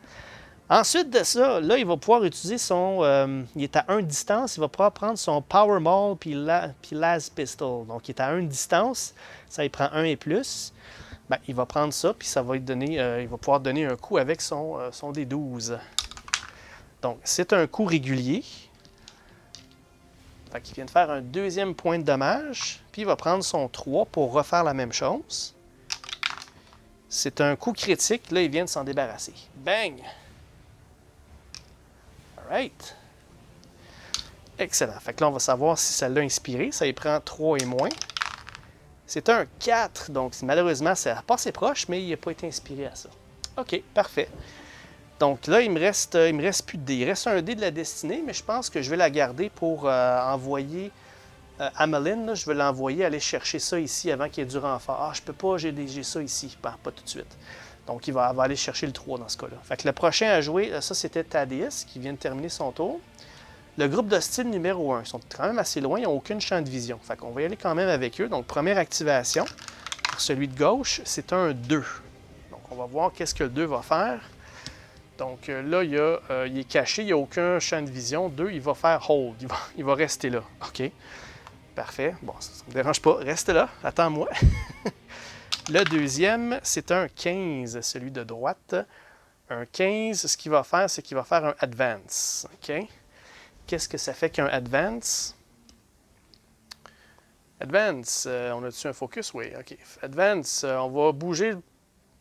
Ensuite de ça, là, il va pouvoir utiliser son... il est à 1 distance, il va pouvoir prendre son Power Maul puis Las Pistol. Donc, il est à 1 distance, ça il prend 1 et plus. ben, il va prendre ça, puis ça va lui donner, il va pouvoir donner un coup avec son D12. Donc, c'est un coup régulier. Fait qu'il vient de faire un deuxième point de dommage, puis il va prendre son 3 pour refaire la même chose. C'est un coup critique, là, il vient de s'en débarrasser. Bang! Alright. Excellent. Fait que là, on va savoir si ça l'a inspiré. Ça y prend 3 et moins. C'est un 4, donc malheureusement, ça n'a pas assez proche, mais il n'a pas été inspiré à ça. OK, parfait. Donc là, il me reste plus de dés. Il reste un dé de la destinée, mais je pense que je vais la garder pour envoyer Ameline. Là, je vais l'envoyer aller chercher ça ici avant qu'il y ait du renfort. Ah, je peux pas, j'ai ça ici. Pas tout de suite. Donc, il va aller chercher le 3 dans ce cas-là. Fait que le prochain à jouer, ça, c'était Thaddeus, qui vient de terminer son tour. Le groupe de style numéro 1, ils sont quand même assez loin, ils n'ont aucune champ de vision. Fait qu'on va y aller quand même avec eux. Donc, première activation, pour celui de gauche, c'est un 2. Donc, on va voir qu'est-ce que le 2 va faire. Donc, là, il est caché, il n'y a aucun champ de vision. 2, il va faire hold, il va rester là. OK, parfait. Bon, ça ne me dérange pas, reste là, attends-moi. Le deuxième, c'est un 15, celui de droite. Un 15, ce qu'il va faire, c'est qu'il va faire un advance. OK? Qu'est-ce que ça fait qu'un advance? Advance, on a-tu un focus? Oui, OK. Advance, on va bouger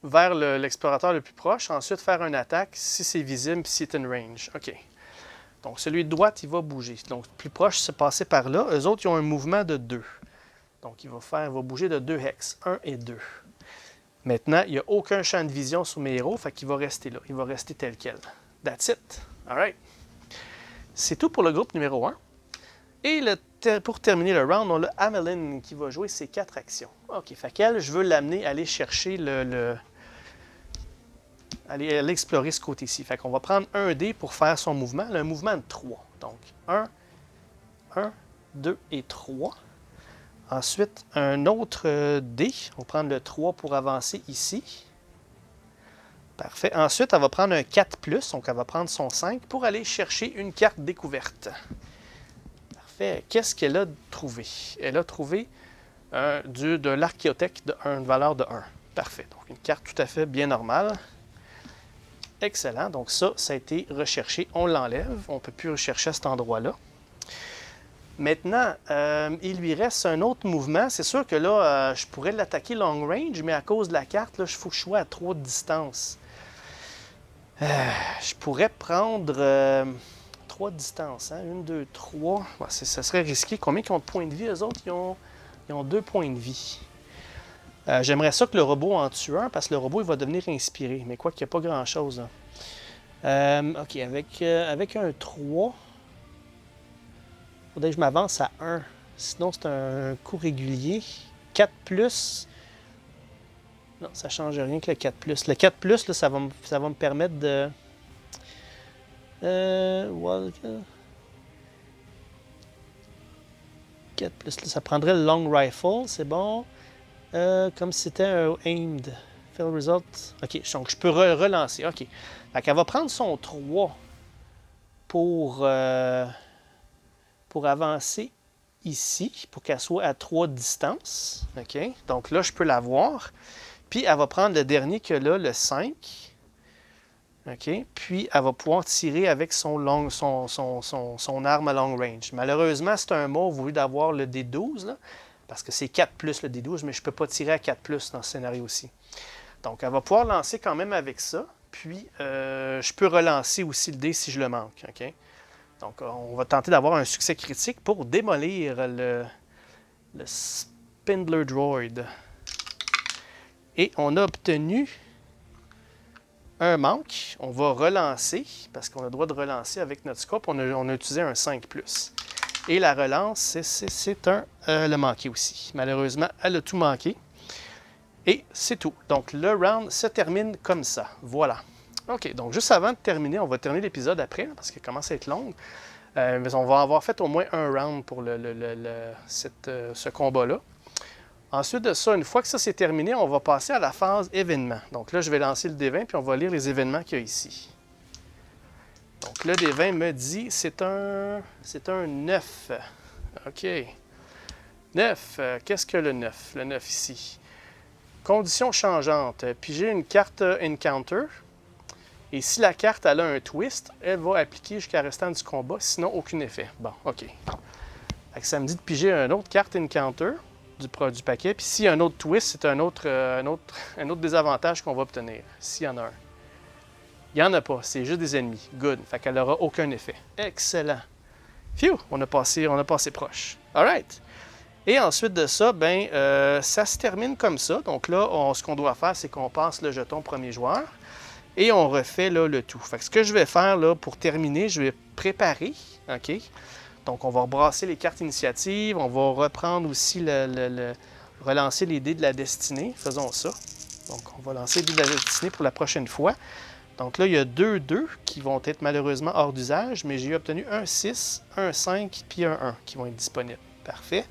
vers l'explorateur le plus proche, ensuite faire une attaque si c'est visible, si c'est in range. OK. Donc, celui de droite, il va bouger. Donc, plus proche, c'est passer par là. Eux autres, ils ont un mouvement de 2. Donc, il va bouger de 2 hex, 1 et 2. Maintenant, il n'y a aucun champ de vision sur mes héros, fait qu'il va rester là. Il va rester tel quel. That's it. All right. C'est tout pour le groupe numéro 1. Et pour terminer le round, on a Ameline qui va jouer ses 4 actions. OK, fait qu'elle, je veux l'amener aller chercher aller explorer ce côté-ci. Fait qu'on va prendre un dé pour faire son mouvement, un mouvement de 3. Donc, 1, 2 et 3. Ensuite, un autre dé. On va prendre le 3 pour avancer ici. Parfait. Ensuite, elle va prendre un 4+, donc elle va prendre son 5 pour aller chercher une carte découverte. Parfait. Qu'est-ce qu'elle a trouvé? Elle a trouvé de l'archéothèque d'une valeur de 1. Parfait. Donc, une carte tout à fait bien normale. Excellent. Donc, ça a été recherché. On l'enlève. On ne peut plus rechercher à cet endroit-là. Maintenant, il lui reste un autre mouvement. C'est sûr que là, je pourrais l'attaquer long range, mais à cause de la carte, il faut que je sois à 3 de distance. Je pourrais prendre 3 de distance. Hein? 1, 2, 3. Ouais, ça serait risqué. Combien ils ont de points de vie, eux autres? Ils ont 2 points de vie. J'aimerais ça que le robot en tue un, parce que le robot, il va devenir inspiré. Mais quoi qu'il n'y a pas grand-chose. OK, avec un 3, il faudrait que je m'avance à 1. Sinon, c'est un coup régulier. 4+. Non, ça ne change rien que le 4+. Le 4+, là, ça va me permettre de... 4+, là, ça prendrait le long rifle, c'est bon. Comme si c'était un aimed. Fail result. OK, donc je peux relancer. OK. Fait qu'elle va prendre son 3 pour avancer ici, pour qu'elle soit à 3 de distance. OK. Donc là, je peux la voir. Puis, elle va prendre le dernier que là, le 5. OK. Puis, elle va pouvoir tirer avec son arme à long range. Malheureusement, c'est un mauve au lieu d'avoir le D12, là, parce que c'est 4+ le D12, mais je ne peux pas tirer à 4+ dans ce scénario-ci. Donc, elle va pouvoir lancer quand même avec ça. Puis, je peux relancer aussi le dé si je le manque. OK. Donc, on va tenter d'avoir un succès critique pour démolir le Spindler Droid. Et on a obtenu un manque. On va relancer, parce qu'on a le droit de relancer avec notre scope. On a utilisé un 5+. Et la relance, c'est le manqué aussi. Malheureusement, elle a tout manqué. Et c'est tout. Donc, le round se termine comme ça. Voilà. OK, donc juste avant de terminer, on va terminer l'épisode après, parce qu'il commence à être long. Mais on va avoir fait au moins un round pour ce combat-là. Ensuite de ça, une fois que ça c'est terminé, on va passer à la phase événement. Donc là, je vais lancer le D20 puis on va lire les événements qu'il y a ici. Donc le D20 me dit c'est un 9. OK. 9. Qu'est-ce que le 9? Le 9 ici. Conditions changeantes. Piger une carte Encounter. Et si la carte elle a un twist, elle va appliquer jusqu'à la restante du combat, sinon aucun effet. Bon, OK. Fait que ça me dit de piger une autre carte Encounter du paquet. Puis s'il y a un autre twist, c'est un autre désavantage qu'on va obtenir, s'il y en a un. Il n'y en a pas, c'est juste des ennemis. Good. Fait qu'elle n'aura aucun effet. Excellent. Phew, on a passé proche. All right. Et ensuite de ça, ça se termine comme ça. Donc là, ce qu'on doit faire, c'est qu'on passe le jeton premier joueur et on refait là, le tout. Fait que ce que je vais faire là, pour terminer, je vais préparer. OK? Donc, on va rebrasser les cartes initiatives. On va reprendre aussi relancer les dés de la destinée. Faisons ça. Donc, on va lancer les dés de la destinée pour la prochaine fois. Donc là, il y a 2 2 qui vont être malheureusement hors d'usage, mais j'ai obtenu un 6, un 5 puis un 1 qui vont être disponibles. Parfait.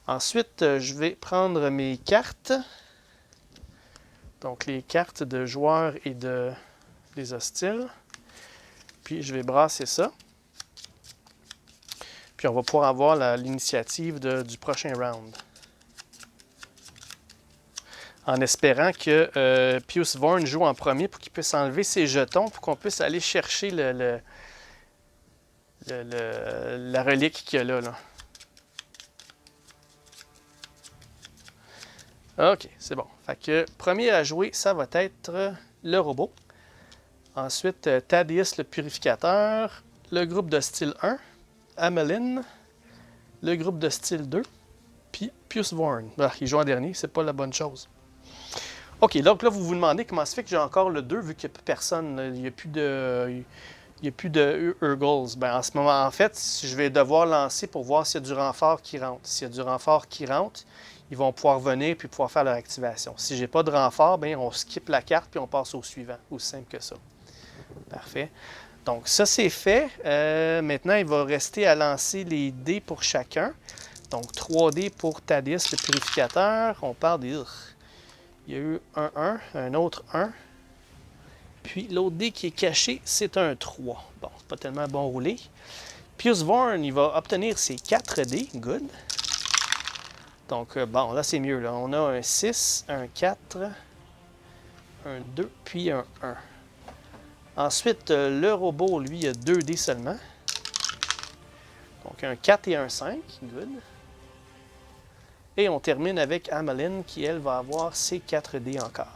Ensuite, je vais prendre mes cartes. Donc, les cartes de joueurs et des hostiles. Puis, je vais brasser ça. Puis, on va pouvoir avoir l'initiative du prochain round. En espérant que Pius Vorn joue en premier pour qu'il puisse enlever ses jetons pour qu'on puisse aller chercher la relique qu'il y a là. OK, c'est bon. Fait que premier à jouer, ça va être le robot. Ensuite, Thaddeus le purificateur, le groupe de style 1, Ameline, le groupe de style 2, puis Pius Vorn. Il joue en dernier, c'est pas la bonne chose. OK, donc là, vous vous demandez comment ça fait que j'ai encore le 2 vu qu'il n'y a plus personne. Il n'y a plus de Urgles. En ce moment, en fait, je vais devoir lancer pour voir s'il y a du renfort qui rentre. S'il y a du renfort qui rentre, ils vont pouvoir venir puis pouvoir faire leur activation. Si j'ai pas de renfort, on skip la carte puis on passe au suivant. Aussi simple que ça. Parfait. Donc, ça, c'est fait. Maintenant, il va rester à lancer les dés pour chacun. Donc, 3 dés pour Thaddeus, le purificateur. On parle des... Il y a eu un 1, un autre 1. Puis l'autre dé qui est caché, c'est un 3. Bon, c'est pas tellement bon roulé. Pius Vorn, il va obtenir ses 4 dés. Good. Donc, bon, là, c'est mieux. Là. On a un 6, un 4, un 2, puis un 1. Ensuite, le robot, lui, il a 2 dés seulement. Donc, un 4 et un 5. Good. Et on termine avec Ameline qui, elle, va avoir ses 4 dés encore.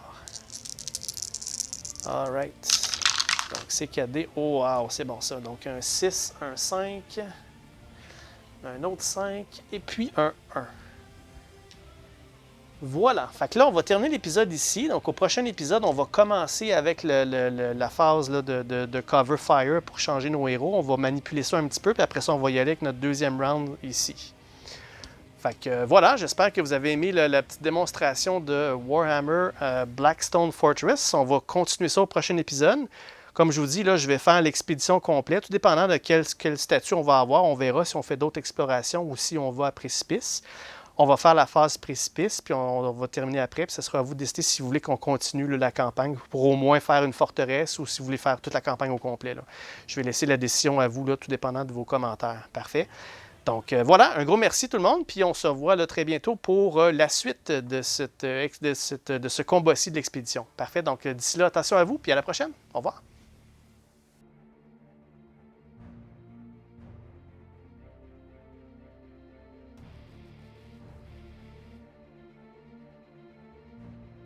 All right. Donc, c'est 4 dés. Oh, wow, c'est bon ça. Donc, un 6, un 5, un autre 5 et puis un 1. Voilà. Fait que là, on va terminer l'épisode ici. Donc, au prochain épisode, on va commencer avec la phase là, de cover fire pour changer nos héros. On va manipuler ça un petit peu, puis après ça, on va y aller avec notre deuxième round ici. Fait que voilà, j'espère que vous avez aimé la petite démonstration de Warhammer Blackstone Fortress. On va continuer ça au prochain épisode. Comme je vous dis, là, je vais faire l'expédition complète. Tout dépendant de quel statut on va avoir, on verra si on fait d'autres explorations ou si on va à précipice. On va faire la phase précipice, puis on va terminer après. Puis ce sera à vous de décider si vous voulez qu'on continue la campagne pour au moins faire une forteresse ou si vous voulez faire toute la campagne au complet. Là. Je vais laisser la décision à vous, là, tout dépendant de vos commentaires. Parfait. Donc voilà, un gros merci tout le monde, puis on se revoit là, très bientôt pour la suite de ce combat-ci de l'expédition. Parfait, donc d'ici là, attention à vous, puis à la prochaine. Au revoir.